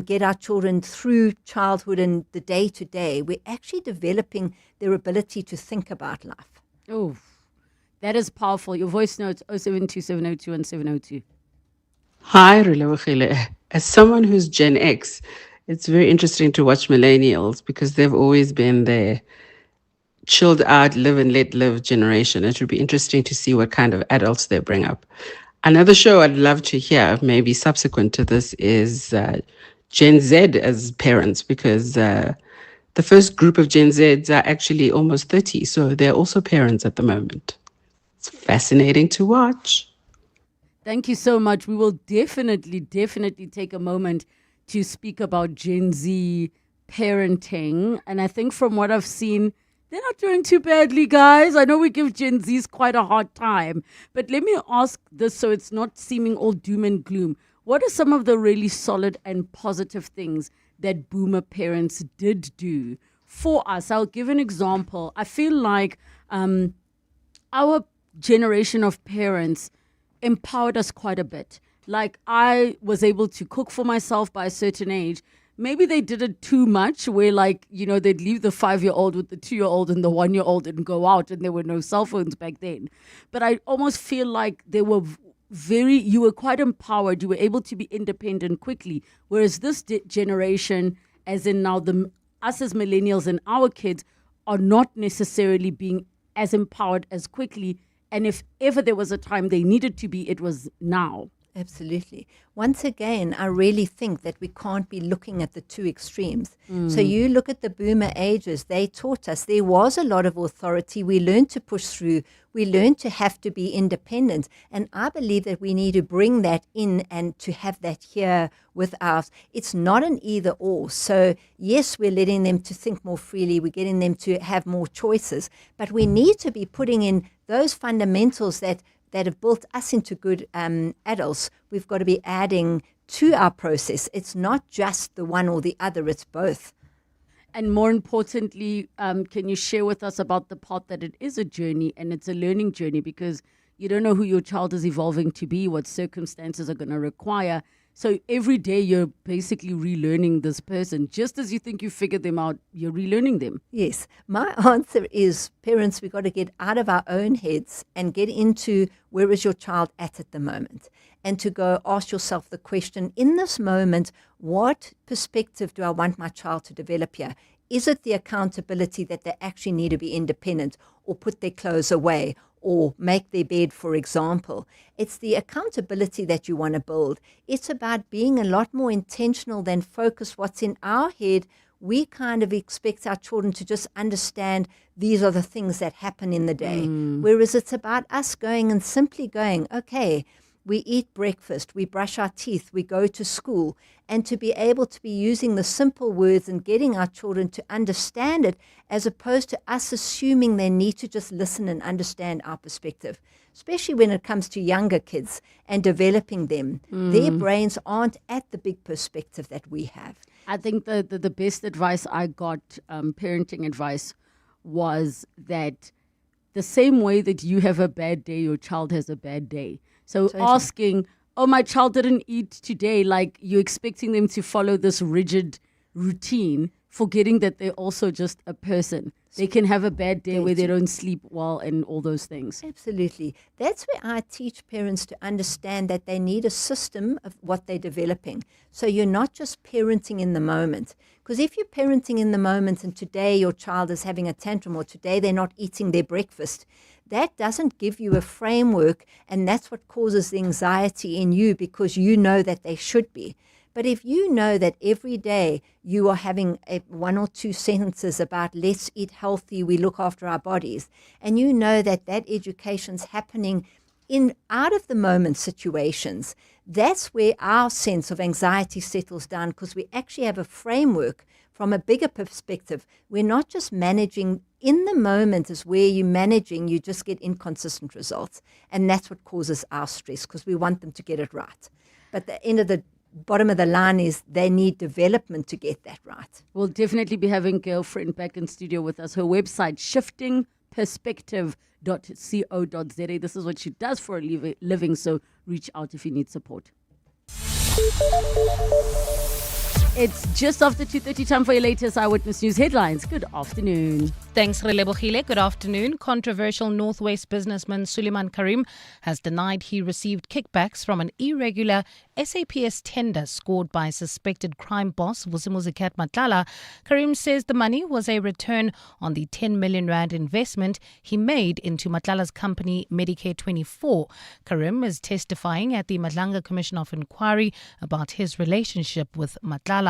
get our children through childhood and the day-to-day. We're actually developing their ability to think about life. Oh, that is powerful. Your voice notes 0727021702. Hi, Relebogile. As someone who's Gen X, it's very interesting to watch millennials because they've always been the chilled out, live and let live generation. It would be interesting to see what kind of adults they bring up. Another show I'd love to hear, maybe subsequent to this, is Gen Z as parents, because the first group of Gen Zs are actually almost 30, so they're also parents at the moment. It's fascinating to watch. Thank you so much. We will definitely take a moment to speak about Gen Z parenting. And I think from what I've seen, they're not doing too badly, guys. I know we give Gen Zs quite a hard time. But let me ask this so it's not seeming all doom and gloom. What are some of the really solid and positive things that boomer parents did do for us? I'll give an example. I feel like our generation of parents empowered us quite a bit. Like I was able to cook for myself by a certain age. Maybe they did it too much where they'd leave the 5-year-old with the 2-year-old and the 1-year-old and go out, and there were no cell phones back then. But I almost feel like they were you were quite empowered. You were able to be independent quickly. Whereas this generation, as in now us as millennials and our kids, are not necessarily being as empowered as quickly. And if ever there was a time they needed to be, it was now. Absolutely. Once again, I really think that we can't be looking at the two extremes. So you look at the boomer ages, they taught us there was a lot of authority. We learned to push through. We learned to have to be independent. And I believe that we need to bring that in and to have that here with us. It's not an either or. So yes, we're letting them to think more freely. We're getting them to have more choices. But we need to be putting in those fundamentals that have built us into good adults. We've got to be adding to our process. It's not just the one or the other, it's both. And more importantly, can you share with us about the part that it is a journey and it's a learning journey, because you don't know who your child is evolving to be, what circumstances are going to require. So every day you're basically relearning this person. Just as you think you figured them out, you're relearning them. Yes. My answer is, parents, we've got to get out of our own heads and get into where is your child at the moment. and to go ask yourself the question, in this moment, what perspective do I want my child to develop here? Is it the accountability that they actually need to be independent or put their clothes away or make their bed, for example? It's the accountability that you want to build. It's about being a lot more intentional than focus what's in our head. We kind of expect our children to just understand these are the things that happen in the day. Whereas it's about us going and simply going, okay, we eat breakfast, we brush our teeth, we go to school, and to be able to be using the simple words and getting our children to understand it, as opposed to us assuming they need to just listen and understand our perspective, especially when it comes to younger kids and developing them. Their brains aren't at the big perspective that we have. I think the best advice I got, parenting advice, was that the same way that you have a bad day, your child has a bad day. So asking, oh, my child didn't eat today, like you're expecting them to follow this rigid routine, forgetting that they're also just a person. They can have a bad day where they don't sleep well and all those things. Absolutely. That's where I teach parents to understand that they need a system of what they're developing. So you're not just parenting in the moment. Because if you're parenting in the moment and today your child is having a tantrum or today they're not eating their breakfast, that doesn't give you a framework, and that's what causes the anxiety in you, because you know that they should be. But if you know that every day you are having one or two sentences about let's eat healthy, we look after our bodies, and you know that that education's happening in out of the moment situations, that's where our sense of anxiety settles down, because we actually have a framework from a bigger perspective. We're not just managing in the moment. Is where you're managing, you just get inconsistent results. And that's what causes our stress, because we want them to get it right. But the end of the bottom of the line is they need development to get that right. We'll definitely be having Girlfriend back in studio with us. Her website, shiftingperspective.co.za. This is what she does for a living, so reach out if you need support. It's just after 2:30, time for your latest Eyewitness News headlines. Good afternoon. Thanks, Relebogile. Good afternoon. Controversial Northwest businessman Suleiman Karim has denied he received kickbacks from an irregular SAPS tender scored by suspected crime boss Vusimuzi Matlala. Karim says the money was a return on the 10 million rand investment he made into Matlala's company Medicare 24. Karim is testifying at the Madlanga Commission of Inquiry about his relationship with Matlala.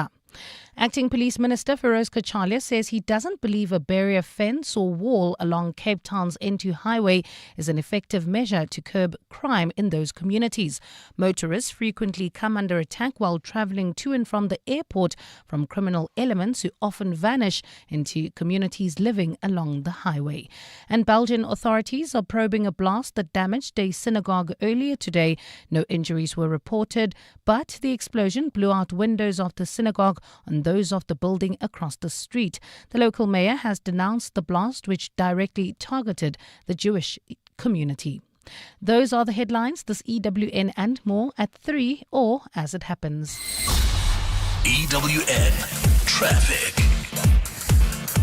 Acting Police Minister Feroz Kachalia says he doesn't believe a barrier fence or wall along Cape Town's N2 highway is an effective measure to curb crime in those communities. Motorists frequently come under attack while travelling to and from the airport from criminal elements who often vanish into communities living along the highway. And Belgian authorities are probing a blast that damaged a synagogue earlier today. No injuries were reported, but the explosion blew out windows of the synagogue on those of the building across the street. The local mayor has denounced the blast, which directly targeted the Jewish community. Those are the headlines. This EWN and more at 3 or as it happens. EWN Traffic.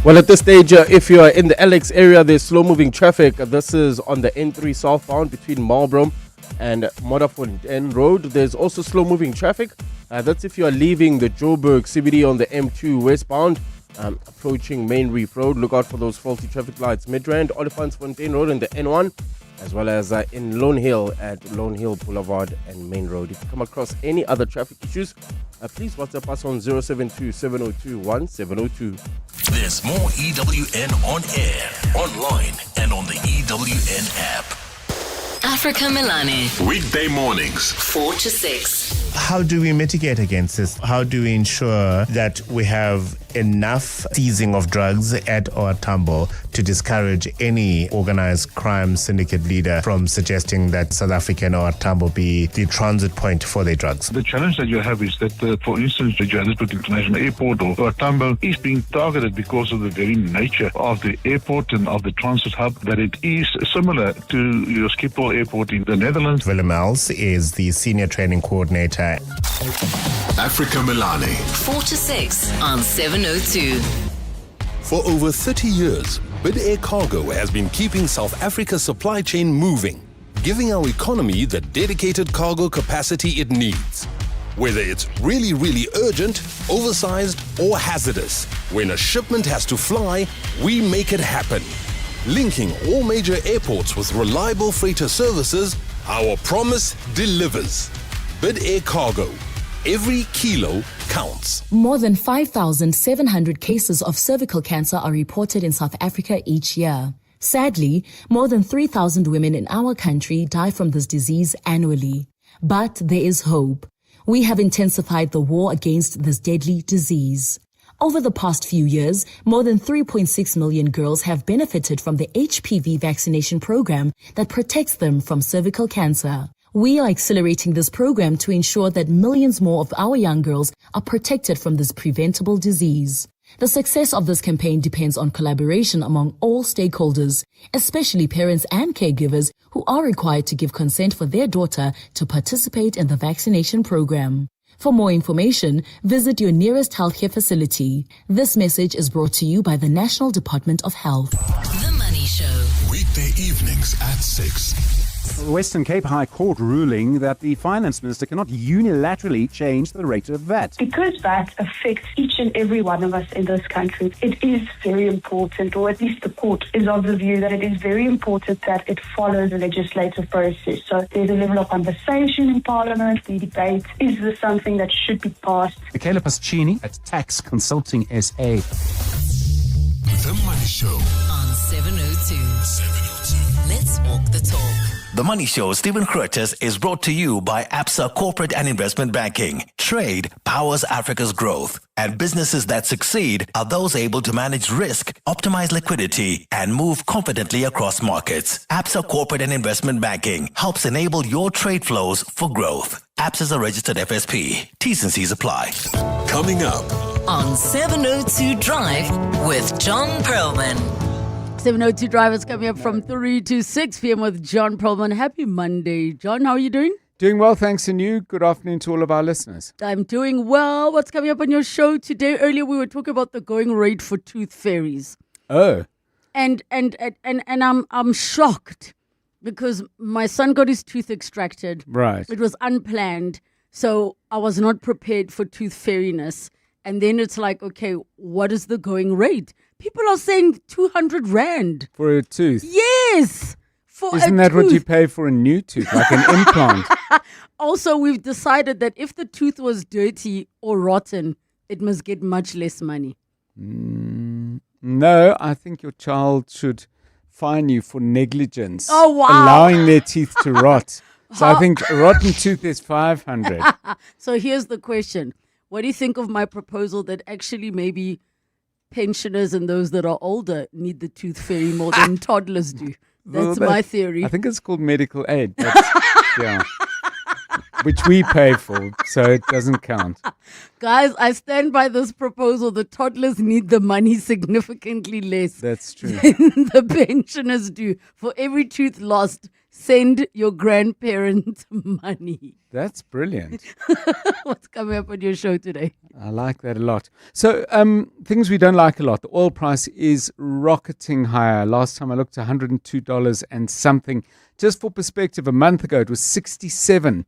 Well, at this stage, if you are in the LX area, there's slow-moving traffic. This is on the N3 southbound between Marlborough and Modderfontein Road. There's also slow-moving traffic. That's if you are leaving the Joburg CBD on the M2 westbound, approaching Main Reef Road. Look out for those faulty traffic lights. Midrand, Olifantsfontein Road and the N1, as well as in Lone Hill at Lone Hill Boulevard and Main Road. If you come across any other traffic issues, please WhatsApp us on 072-702-1702. There's more EWN on air, online, and on the EWN app. Africa Milani. Weekday mornings, 4 to 6. How do we mitigate against this? How do we ensure that we have enough seizing of drugs at Tambo to discourage any organized crime syndicate leader from suggesting that South African Tambo be the transit point for their drugs? The challenge that you have is that, for instance, the Johannesburg International Airport or Tambo is being targeted because of the very nature of the airport and of the transit hub, that it is similar to your Schiphol Airport in the Netherlands. Willem Els is the Senior Training Coordinator. Africa Milani. 4 to 6 on 702. For over 30 years, Bid Air Cargo has been keeping South Africa's supply chain moving. giving our economy the dedicated cargo capacity it needs. Whether it's really, really urgent, oversized, or hazardous, when a shipment has to fly, we make it happen. Linking all major airports with reliable freighter services, our promise delivers. Bid Air Cargo. Every kilo counts. More than 5,700 cases of cervical cancer are reported in South Africa each year. Sadly, more than 3,000 women in our country die from this disease annually. But there is hope. We have intensified the war against this deadly disease. Over the past few years, more than 3.6 million girls have benefited from the HPV vaccination program that protects them from cervical cancer. We are accelerating this program to ensure that millions more of our young girls are protected from this preventable disease. The success of this campaign depends on collaboration among all stakeholders, especially parents and caregivers who are required to give consent for their daughter to participate in the vaccination program. For more information, visit your nearest healthcare facility. This message is brought to you by the National Department of Health. The Money Show. Weekday evenings at 6. Western Cape High Court ruling that the Finance Minister cannot unilaterally change the rate of VAT. Because that affects each and every one of us in this country, it is very important, or at least the court is of the view that it is very important that it follows the legislative process. So there's a level of conversation in Parliament, the debate, is this something that should be passed? Michaela Pascini at Tax Consulting SA. The Money Show on 702. Let's walk the talk. The Money Show, Stephen Curtis, is brought to you by ABSA Corporate and Investment Banking. Trade powers Africa's growth, and businesses that succeed are those able to manage risk, optimize liquidity, and move confidently across markets. ABSA Corporate and Investment Banking helps enable your trade flows for growth. ABSA is a registered FSP. T's and C's apply. Coming up on 702 Drive with John Perlman. 702 Drivers coming up from 3 to 6 p.m. with John Perlman. Happy Monday. John, how are you doing? Doing well, thanks. And you? Good afternoon to all of our listeners. I'm doing well. What's coming up on your show today? Earlier we were talking about the going rate for tooth fairies. Oh. And I'm shocked because my son got his tooth extracted. Right. It was unplanned. So I was not prepared for tooth fairiness. And then it's like, okay, what is the going rate? People are saying 200 Rand. For a tooth? Yes! Isn't that what you pay for a new tooth, like an implant? Also, we've decided that if the tooth was dirty or rotten, it must get much less money. No, I think your child should fine you for negligence. Oh, wow. Allowing their teeth to rot. So I think a rotten tooth is 500. So here's the question. What do you think of my proposal that actually maybe pensioners and those that are older need the tooth fairy more than toddlers do? That's my theory. I think it's called medical aid. Yeah. Which we pay for, so it doesn't count. Guys, I stand by this proposal. The toddlers need the money significantly less. That's true. Than the pensioners do. For every tooth lost, send your grandparents money. That's brilliant. What's coming up on your show today? I like that a lot. So, things we don't like a lot. The oil price is rocketing higher. Last time I looked, $102 and something. Just for perspective, a month ago it was $67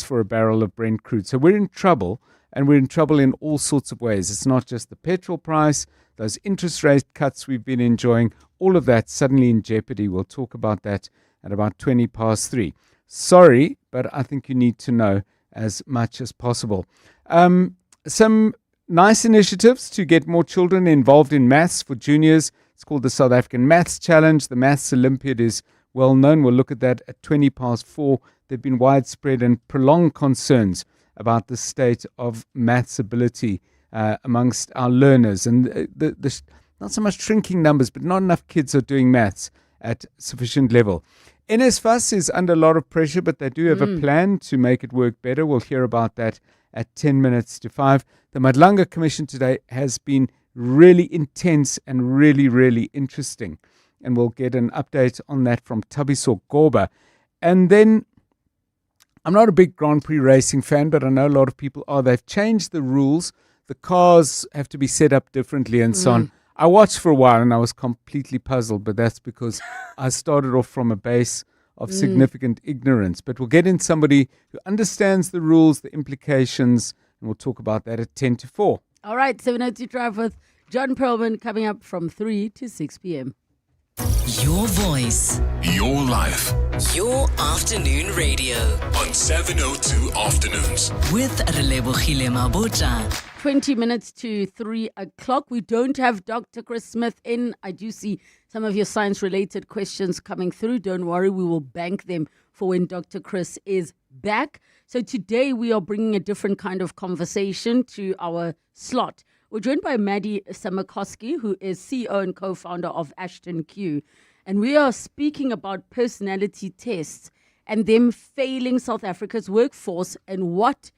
for a barrel of Brent crude. So we're in trouble, and we're in trouble in all sorts of ways. It's not just the petrol price, those interest rate cuts we've been enjoying, all of that suddenly in jeopardy. We'll talk about that at about 20 past 3. Sorry, but I think you need to know as much as possible. Some nice initiatives to get more children involved in maths for juniors. It's called the South African Maths Challenge. The Maths Olympiad is well known. We'll look at that at 20 past 4. There have been widespread and prolonged concerns about the state of maths ability amongst our learners. And the not so much shrinking numbers, but not enough kids are doing maths at sufficient level. NSFAS is under a lot of pressure, but they do have a plan to make it work better. We'll hear about that at 10 minutes to 5. The Madlanga Commission today has been really intense and really, really interesting. And we'll get an update on that from Tabiso Goba. And then, I'm not a big Grand Prix racing fan, but I know a lot of people are. They've changed the rules. The cars have to be set up differently and so on. I watched for a while and I was completely puzzled, but that's because I started off from a base of significant ignorance. But we'll get in somebody who understands the rules, the implications, and we'll talk about that at 10 to 4. All right, 7:02 Drive with John Perlman coming up from 3 to 6 p.m. Your voice. Your life. Your afternoon radio. On 702 Afternoons. With Relebogile Mabotja. 20 minutes to 3 o'clock. We don't have Dr. Chris Smith in. I do see some of your science-related questions coming through. Don't worry, we will bank them for when Dr. Chris is back. So today we are bringing a different kind of conversation to our slot. We're joined by Maddie Samakowski, who is CEO and co-founder of Ashton Q. And we are speaking about personality tests and them failing South Africa's workforce and what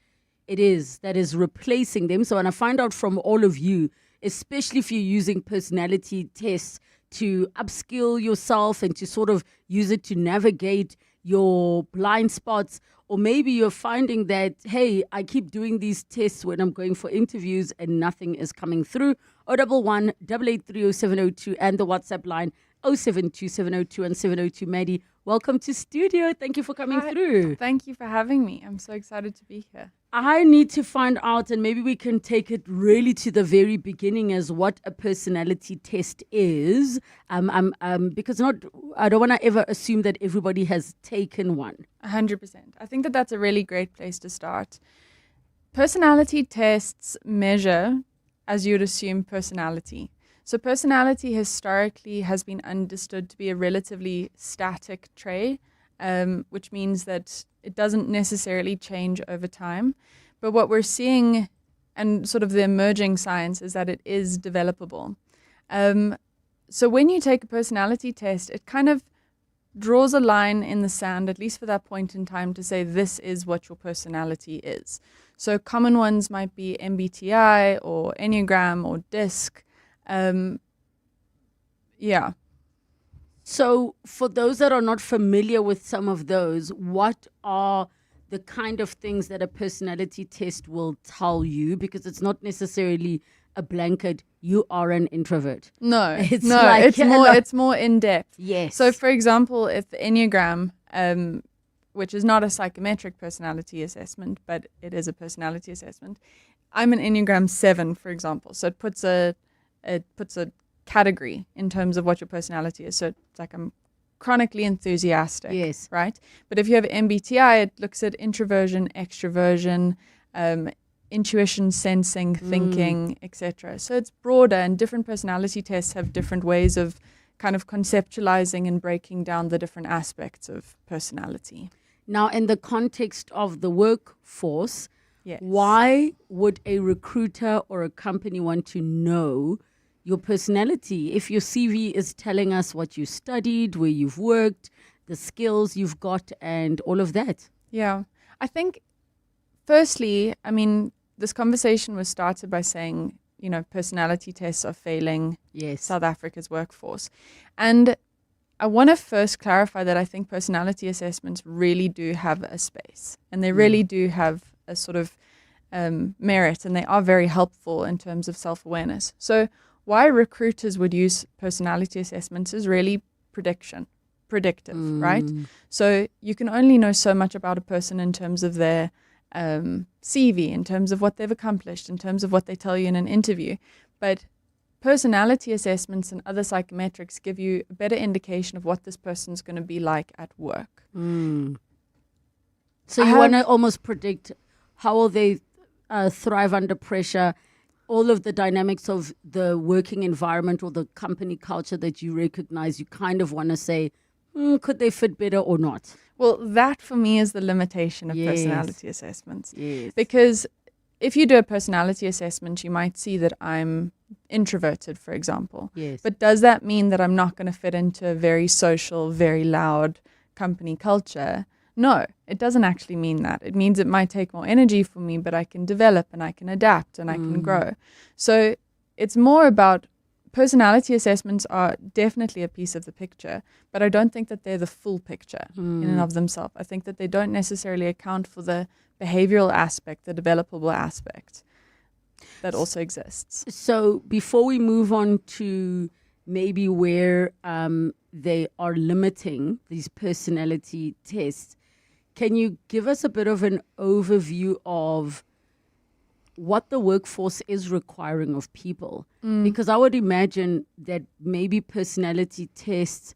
it is that is replacing them. So I want to find out from all of you, especially if you're using personality tests to upskill yourself and to sort of use it to navigate your blind spots, or maybe you're finding that, hey, I keep doing these tests when I'm going for interviews and nothing is coming through. 011 883 0702 and the WhatsApp line 072 702 and 702. Maddie, welcome to studio. Thank you for coming through. Thank you for having me. I'm so excited to be here. I need to find out, and maybe we can take it really to the very beginning, as what a personality test is. Because I don't want to ever assume that everybody has taken one. 100%. I think that that's a really great place to start. Personality tests measure, as you would assume, personality. So personality historically has been understood to be a relatively static trait, which means that it doesn't necessarily change over time. But what we're seeing, and sort of the emerging science, is that it is developable. So when you take a personality test, it kind of draws a line in the sand, at least for that point in time, to say this is what your personality is. So common ones might be MBTI or Enneagram or DISC. Yeah. So for those that are not familiar with some of those, what are the kind of things that a personality test will tell you? Because it's not necessarily a blanket, you are an introvert. No, it's more in depth. Yes. So for example, if the Enneagram, which is not a psychometric personality assessment, but it is a personality assessment, I'm an Enneagram 7, for example. So it puts a category in terms of what your personality is. So it's like I'm chronically enthusiastic. Yes. Right? But if you have MBTI, it looks at introversion, extroversion, intuition, sensing, thinking, etc. So it's broader, and different personality tests have different ways of kind of conceptualizing and breaking down the different aspects of personality. Now, in the context of the workforce, yes, why would a recruiter or a company want to know your personality if your CV is telling us what you studied, where you've worked, the skills you've got, and all of that? Yeah. I think, firstly, I mean, this conversation was started by saying, you know, personality tests are failing South Africa's workforce. And I want to first clarify that I think personality assessments really do have a space, and they really do have a sort of merit, and they are very helpful in terms of self-awareness. So why recruiters would use personality assessments is really predictive, right? So you can only know so much about a person in terms of their CV, in terms of what they've accomplished, in terms of what they tell you in an interview. But personality assessments and other psychometrics give you a better indication of what this person's going to be like at work. So you want to almost predict how will they thrive under pressure, all of the dynamics of the working environment or the company culture that you recognize. You kind of want to say, could they fit better or not? Well, that for me is the limitation of personality assessments. Yes. Because if you do a personality assessment, you might see that I'm introverted, for example. Yes. But does that mean that I'm not going to fit into a very social, very loud company culture? No, it doesn't actually mean that. It means it might take more energy for me, but I can develop and I can adapt and I can grow. So it's more about personality assessments are definitely a piece of the picture, but I don't think that they're the full picture in and of themselves. I think that they don't necessarily account for the behavioral aspect, the developable aspect that also exists. So before we move on to maybe where they are limiting these personality tests. Can you give us a bit of an overview of what the workforce is requiring of people? Because I would imagine that maybe personality tests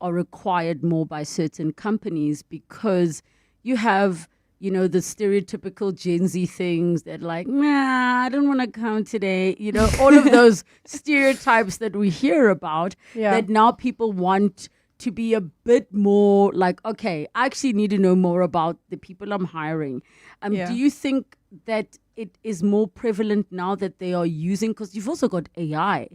are required more by certain companies because you have, the stereotypical Gen Z things that like, nah, I don't want to come today. All of those stereotypes that we hear about that now people want to be a bit more like, okay, I actually need to know more about the people I'm hiring. Do you think that it is more prevalent now that they are using, because you've also got AI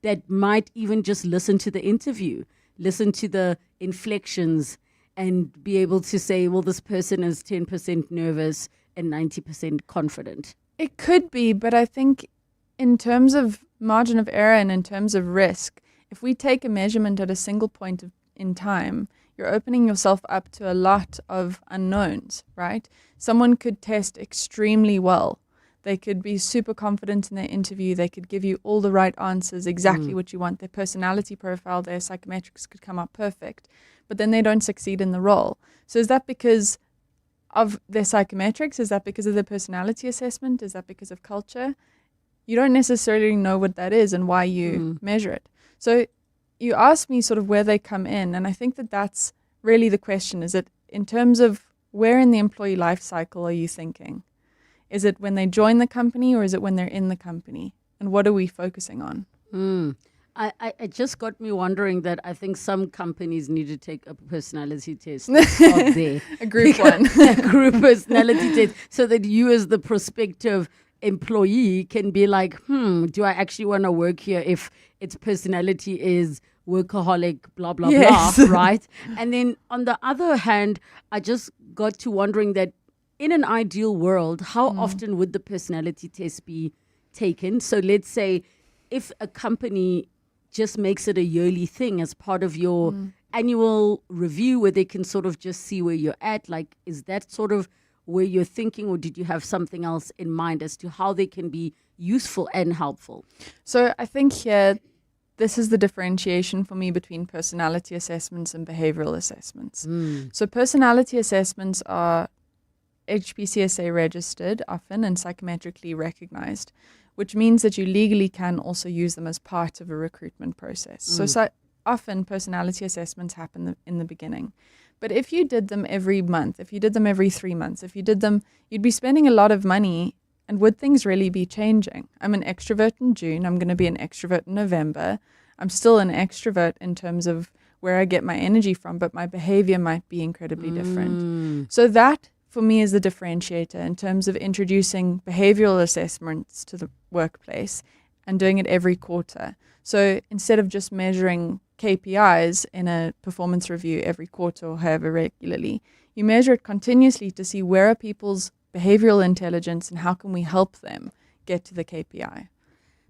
that might even just listen to the interview, listen to the inflections and be able to say, well, this person is 10% nervous and 90% confident? It could be, but I think in terms of margin of error and in terms of risk, if we take a measurement at a single point in time, you're opening yourself up to a lot of unknowns, right? Someone could test extremely well. They could be super confident in their interview. They could give you all the right answers, exactly what you want. Their personality profile, their psychometrics could come out perfect, but then they don't succeed in the role. So is that because of their psychometrics? Is that because of their personality assessment? Is that because of culture? You don't necessarily know what that is and why you measure it. So you asked me sort of where they come in, and I think that that's really the question. Is it in terms of where in the employee life cycle are you thinking? Is it when they join the company or is it when they're in the company? And what are we focusing on? It just got me wondering that I think some companies need to take a personality test out there. A group one. A group personality test, so that you as the prospective employee can be like, do I actually want to work here if its personality is workaholic, blah, blah, blah, right? And then on the other hand, I just got to wondering that in an ideal world, how often would the personality test be taken? So let's say if a company just makes it a yearly thing as part of your annual review where they can sort of just see where you're at, like, is that sort of where you're thinking, or did you have something else in mind as to how they can be useful and helpful? So I think here, this is the differentiation for me between personality assessments and behavioral assessments. So personality assessments are HPCSA registered often and psychometrically recognized, which means that you legally can also use them as part of a recruitment process. So often personality assessments happen in the beginning. But if you did them every month, if you did them every 3 months, if you did them, you'd be spending a lot of money. And would things really be changing? I'm an extrovert in June. I'm going to be an extrovert in November. I'm still an extrovert in terms of where I get my energy from, but my behavior might be incredibly different. So that, for me, is the differentiator in terms of introducing behavioral assessments to the workplace and doing it every quarter. So instead of just measuring KPIs in a performance review every quarter or however regularly, you measure it continuously to see where are people's behavioral intelligence and how can we help them get to the KPI.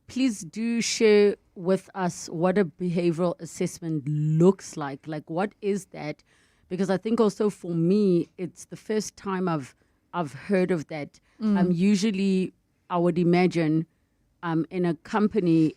Please do share with us what a behavioral assessment looks like. Like, what is that? Because I think also for me, it's the first time I've heard of that. Usually, I would imagine in a company,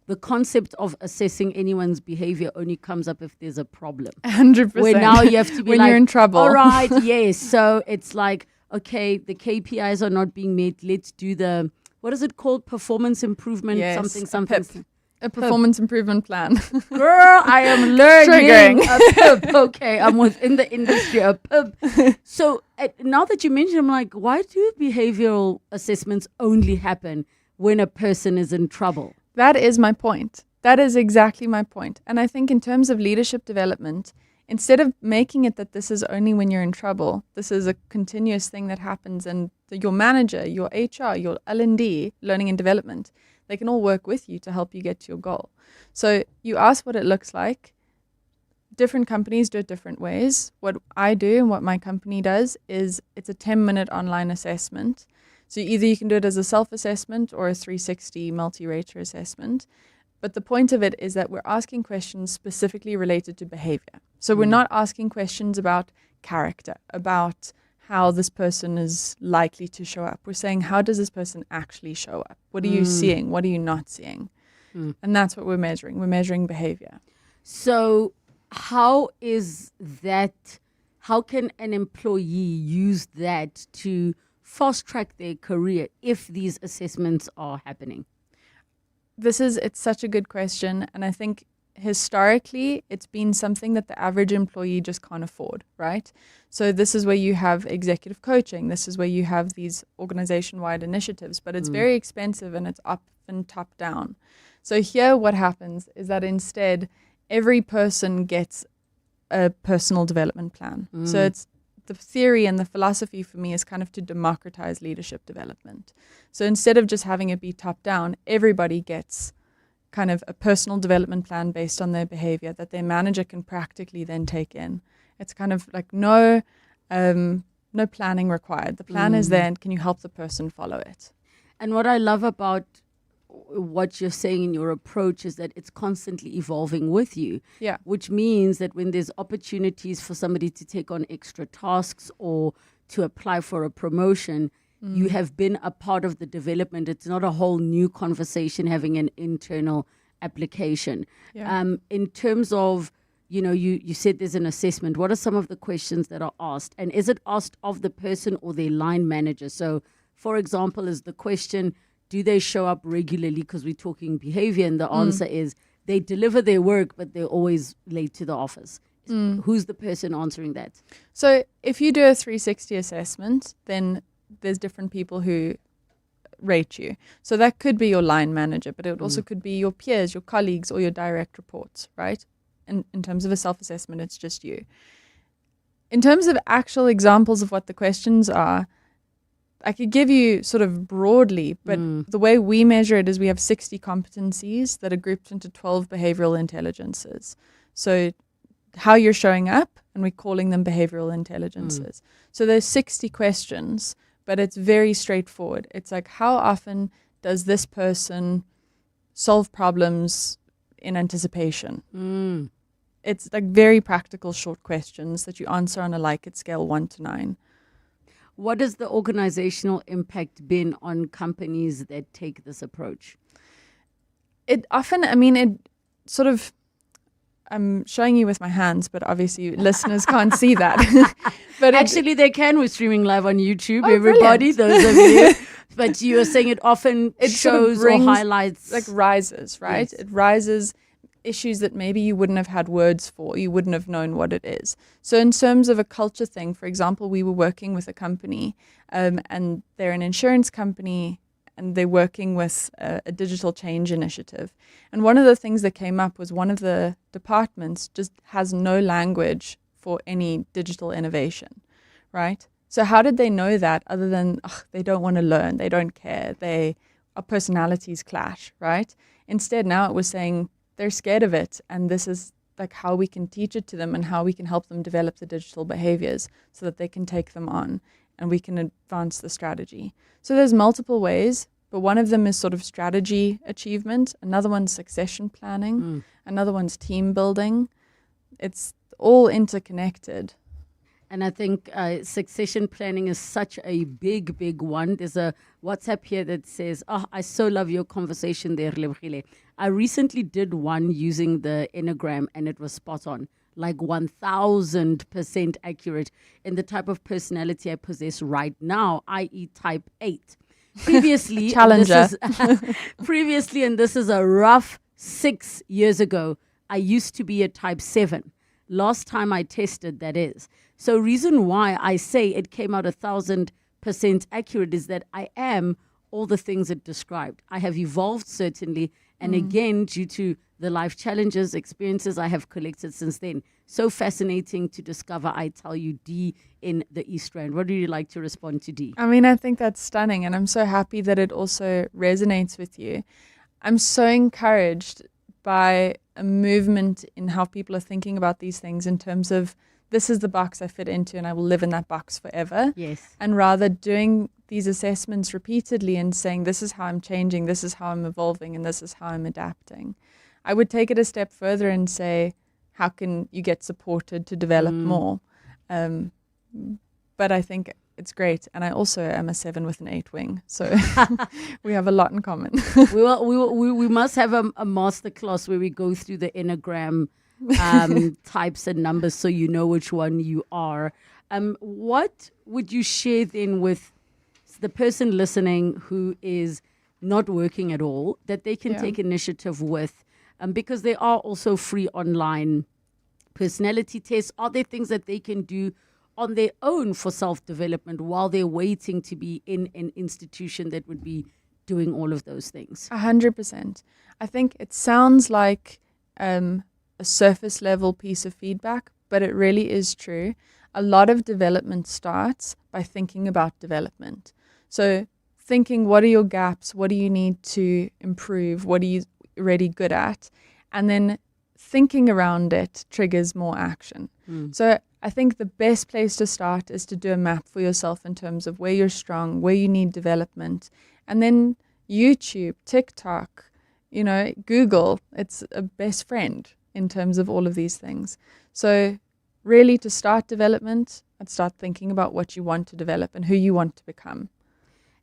the concept of assessing anyone's behavior only comes up if there's a problem. 100%. Where now you have to be when like, you're in trouble. All right, yes. So it's like, okay, the KPIs are not being met. Let's do the, what is it called? Performance improvement, something. A performance improvement plan. Girl, I am learning. Triggering. A PIP. Okay, I'm within the industry. A PIP. So now that you mention, I'm like, why do behavioral assessments only happen when a person is in trouble? That is my point. That is exactly my point. And I think in terms of leadership development, instead of making it that this is only when you're in trouble, this is a continuous thing that happens, and your manager, your HR, your L&D, learning and development, they can all work with you to help you get to your goal. So you ask what it looks like. Different companies do it different ways. What I do and what my company does is it's a 10-minute online assessment. So either you can do it as a self-assessment or a 360 multi-rater assessment. But the point of it is that we're asking questions specifically related to behavior. So we're not asking questions about character, about how this person is likely to show up. We're saying, how does this person actually show up? What are you seeing? What are you not seeing? And that's what we're measuring. We're measuring behavior. So how can an employee use that to fast track their career if these assessments are happening? It's such a good question. And I think historically, it's been something that the average employee just can't afford, right? So this is where you have executive coaching. This is where you have these organization-wide initiatives, but it's very expensive and it's up and top down. So here what happens is that instead, every person gets a personal development plan. So it's the theory and the philosophy for me is kind of to democratize leadership development. So instead of just having it be top down, everybody gets kind of a personal development plan based on their behavior that their manager can practically then take in. It's kind of like no planning required. The plan is there, and can you help the person follow it? And what I love about what you're saying in your approach is that it's constantly evolving with you. Yeah. Which means that when there's opportunities for somebody to take on extra tasks or to apply for a promotion, you have been a part of the development. It's not a whole new conversation having an internal application. Yeah. In terms of, you said there's an assessment. What are some of the questions that are asked? And is it asked of the person or their line manager? So, for example, is the question, do they show up regularly? Because we're talking behavior, and the answer is they deliver their work, but they're always late to the office. Who's the person answering that? So if you do a 360 assessment, then there's different people who rate you. So that could be your line manager, but it also could be your peers, your colleagues, or your direct reports, right? And in terms of a self-assessment, it's just you. In terms of actual examples of what the questions are, I could give you sort of broadly, but the way we measure it is we have 60 competencies that are grouped into 12 behavioral intelligences. So how you're showing up, and we're calling them behavioral intelligences. So there's 60 questions, but it's very straightforward. It's like, how often does this person solve problems in anticipation? It's like very practical short questions that you answer on a Likert scale 1 to 9. What has the organizational impact been on companies that take this approach? It sort of, I'm showing you with my hands, but obviously listeners can't see that. But actually they can. We're streaming live on YouTube, Oh, everybody, brilliant. those of you. But you are saying it often It sort of shows brings, or highlights. like rises, right? Yes. It rises issues that maybe you wouldn't have had words for, you wouldn't have known what it is. So in terms of a culture thing, for example, we were working with a company and they're an insurance company and they're working with a digital change initiative. And one of the things that came up was one of the departments just has no language for any digital innovation, right? So how did they know that other than they don't want to learn, they don't care, our personalities clash, right? Instead, now it was saying they're scared of it, and this is like how we can teach it to them and how we can help them develop the digital behaviors so that they can take them on and we can advance the strategy. So there's multiple ways, but one of them is sort of strategy achievement, another one's succession planning, another one's team building. It's all interconnected. And I think succession planning is such a big, big one. There's a WhatsApp here that says, I so love your conversation there, Relebogile. I recently did one using the Enneagram and it was spot on, like 1000% accurate in the type of personality I possess right now, i.e. type 8. Previously, Challenger. Previously, and this is a rough 6 years ago, I used to be a type 7. Last time I tested, that is. So reason why I say it came out 1000% accurate is that I am all the things it described. I have evolved certainly, and again, due to the life challenges, experiences I have collected since then. So fascinating to discover, I tell you, D in the East Rand. What do you like to respond to D? I mean, I think that's stunning, and I'm so happy that it also resonates with you. I'm so encouraged by a movement in how people are thinking about these things in terms of this is the box I fit into and I will live in that box forever. Yes. And rather doing these assessments repeatedly and saying this is how I'm changing, this is how I'm evolving, and this is how I'm adapting. I would take it a step further and say, how can you get supported to develop more? But I think it's great. And I also am a 7 with an 8 wing. So we have a lot in common. we must have a masterclass where we go through the Enneagram types and numbers so you know which one you are. What would you share then with the person listening who is not working at all, that they can take initiative with? Because there are also free online personality tests. Are there things that they can do on their own for self-development while they're waiting to be in an institution that would be doing all of those things? 100%. I think it sounds like a surface level piece of feedback, but it really is true. A lot of development starts by thinking about development. So thinking, what are your gaps? What do you need to improve? What are you already good at? And then thinking around it triggers more action. So I think the best place to start is to do a map for yourself in terms of where you're strong, where you need development. And then YouTube, TikTok, Google, it's a best friend in terms of all of these things. So really, to start development, I'd start thinking about what you want to develop and who you want to become.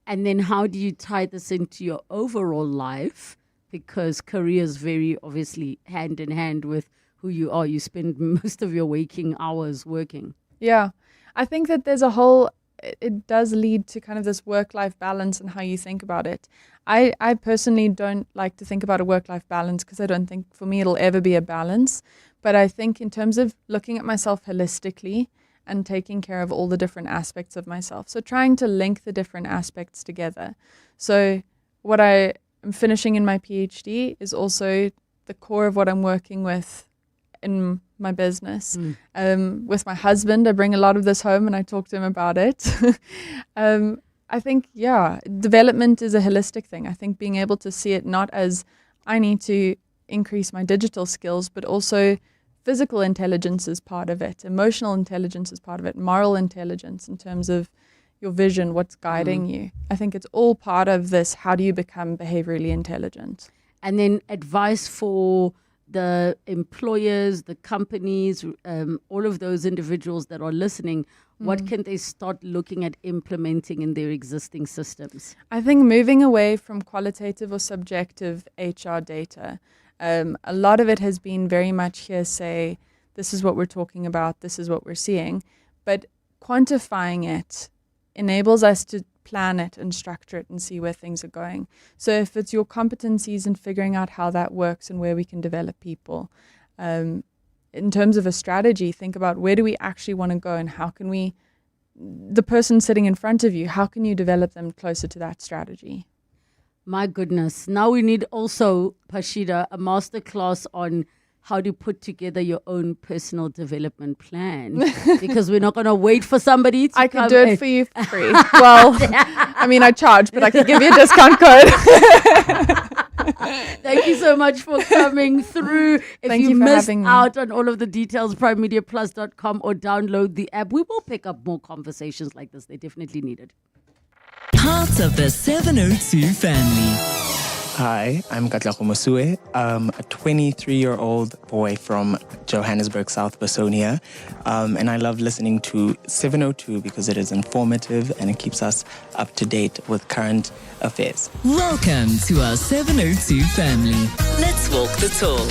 And then how do you tie this into your overall life? Because career is very obviously hand in hand with who you are. You spend most of your waking hours working. Yeah, I think that it does lead to kind of this work-life balance and how you think about it. I personally don't like to think about a work-life balance because I don't think for me it'll ever be a balance. But I think in terms of looking at myself holistically and taking care of all the different aspects of myself. So trying to link the different aspects together. So what I am finishing in my PhD is also the core of what I'm working with in my business. With my husband, I bring a lot of this home and I talk to him about it. I think, development is a holistic thing. I think being able to see it not as I need to increase my digital skills, but also physical intelligence is part of it, emotional intelligence is part of it, moral intelligence in terms of your vision, what's guiding you. I think it's all part of this. How do you become behaviorally intelligent? And then advice for the employers, the companies, all of those individuals that are listening, what can they start looking at implementing in their existing systems? I think moving away from qualitative or subjective HR data. A lot of it has been very much hearsay. This is what we're talking about. This is what we're seeing. But quantifying it enables us to plan it and structure it and see where things are going. So if it's your competencies and figuring out how that works and where we can develop people. In terms of a strategy, think about where do we actually want to go and how can we, the person sitting in front of you, how can you develop them closer to that strategy? My goodness. Now we need also, Pashida, a masterclass on how to put together your own personal development plan. Because we're not going to wait for somebody to I come. can do it for you for free. Well, I mean, I charge, but I can give you a discount code. Thank you so much for coming through. If Thank you you for missed having me. out on all of the details, primemediaplus.com or download the app. We will pick up more conversations like this. They definitely need it. Part of the 702 family. Hi, I'm Katlako Mosue. I'm a 23-year-old boy from Johannesburg, South Bosonia. And I love listening to 702 because it is informative and it keeps us up to date with current affairs. Welcome to our 702 family. Let's walk the talk.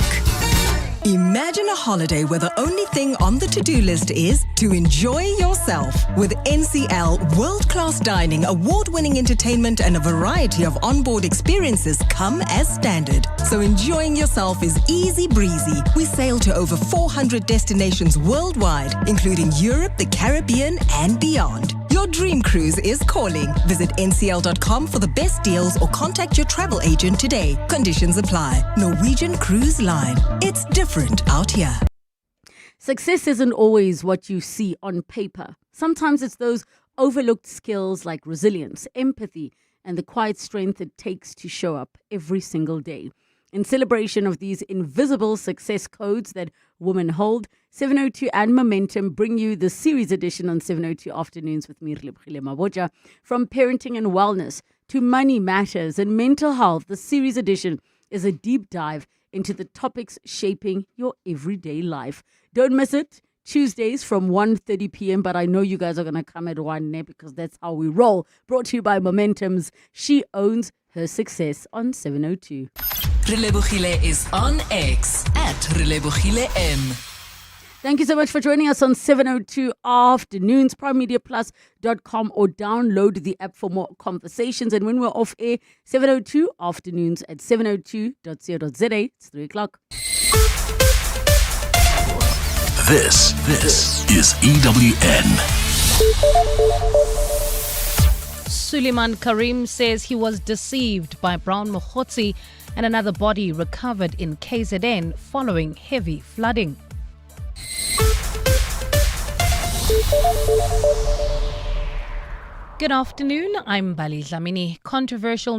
Imagine a holiday where the only thing on the to-do list is to enjoy yourself. With NCL, world-class dining, award-winning entertainment, and a variety of onboard experiences come as standard. So enjoying yourself is easy breezy. We sail to over 400 destinations worldwide, including Europe, the Caribbean, and beyond. Your dream cruise is calling. Visit ncl.com for the best deals or contact your travel agent today. Conditions apply. Norwegian Cruise Line. It's different out here. Success isn't always what you see on paper. Sometimes it's those overlooked skills like resilience, empathy, and the quiet strength it takes to show up every single day. In celebration of these invisible success codes that women hold, 702 and Momentum bring you the series edition on 702 Afternoons with me, Relebogile Mabotja. From parenting and wellness to money matters and mental health, the series edition is a deep dive into the topics shaping your everyday life. Don't miss it. Tuesdays from 1:30 p.m. But I know you guys are going to come at 1 because that's how we roll. Brought to you by Momentum's She Owns Her Success on 702. Relebogile is on X at Relebogile M. Thank you so much for joining us on 702 Afternoons, primemediaplus.com, or download the app for more conversations. And when we're off air, 702 Afternoons at 702.co.za. It's 3 o'clock. This is EWN. Suleiman Karim says he was deceived by brown Mokgotsi and another body recovered in KZN following heavy flooding. Good afternoon, I'm Bali Dlamini. Controversial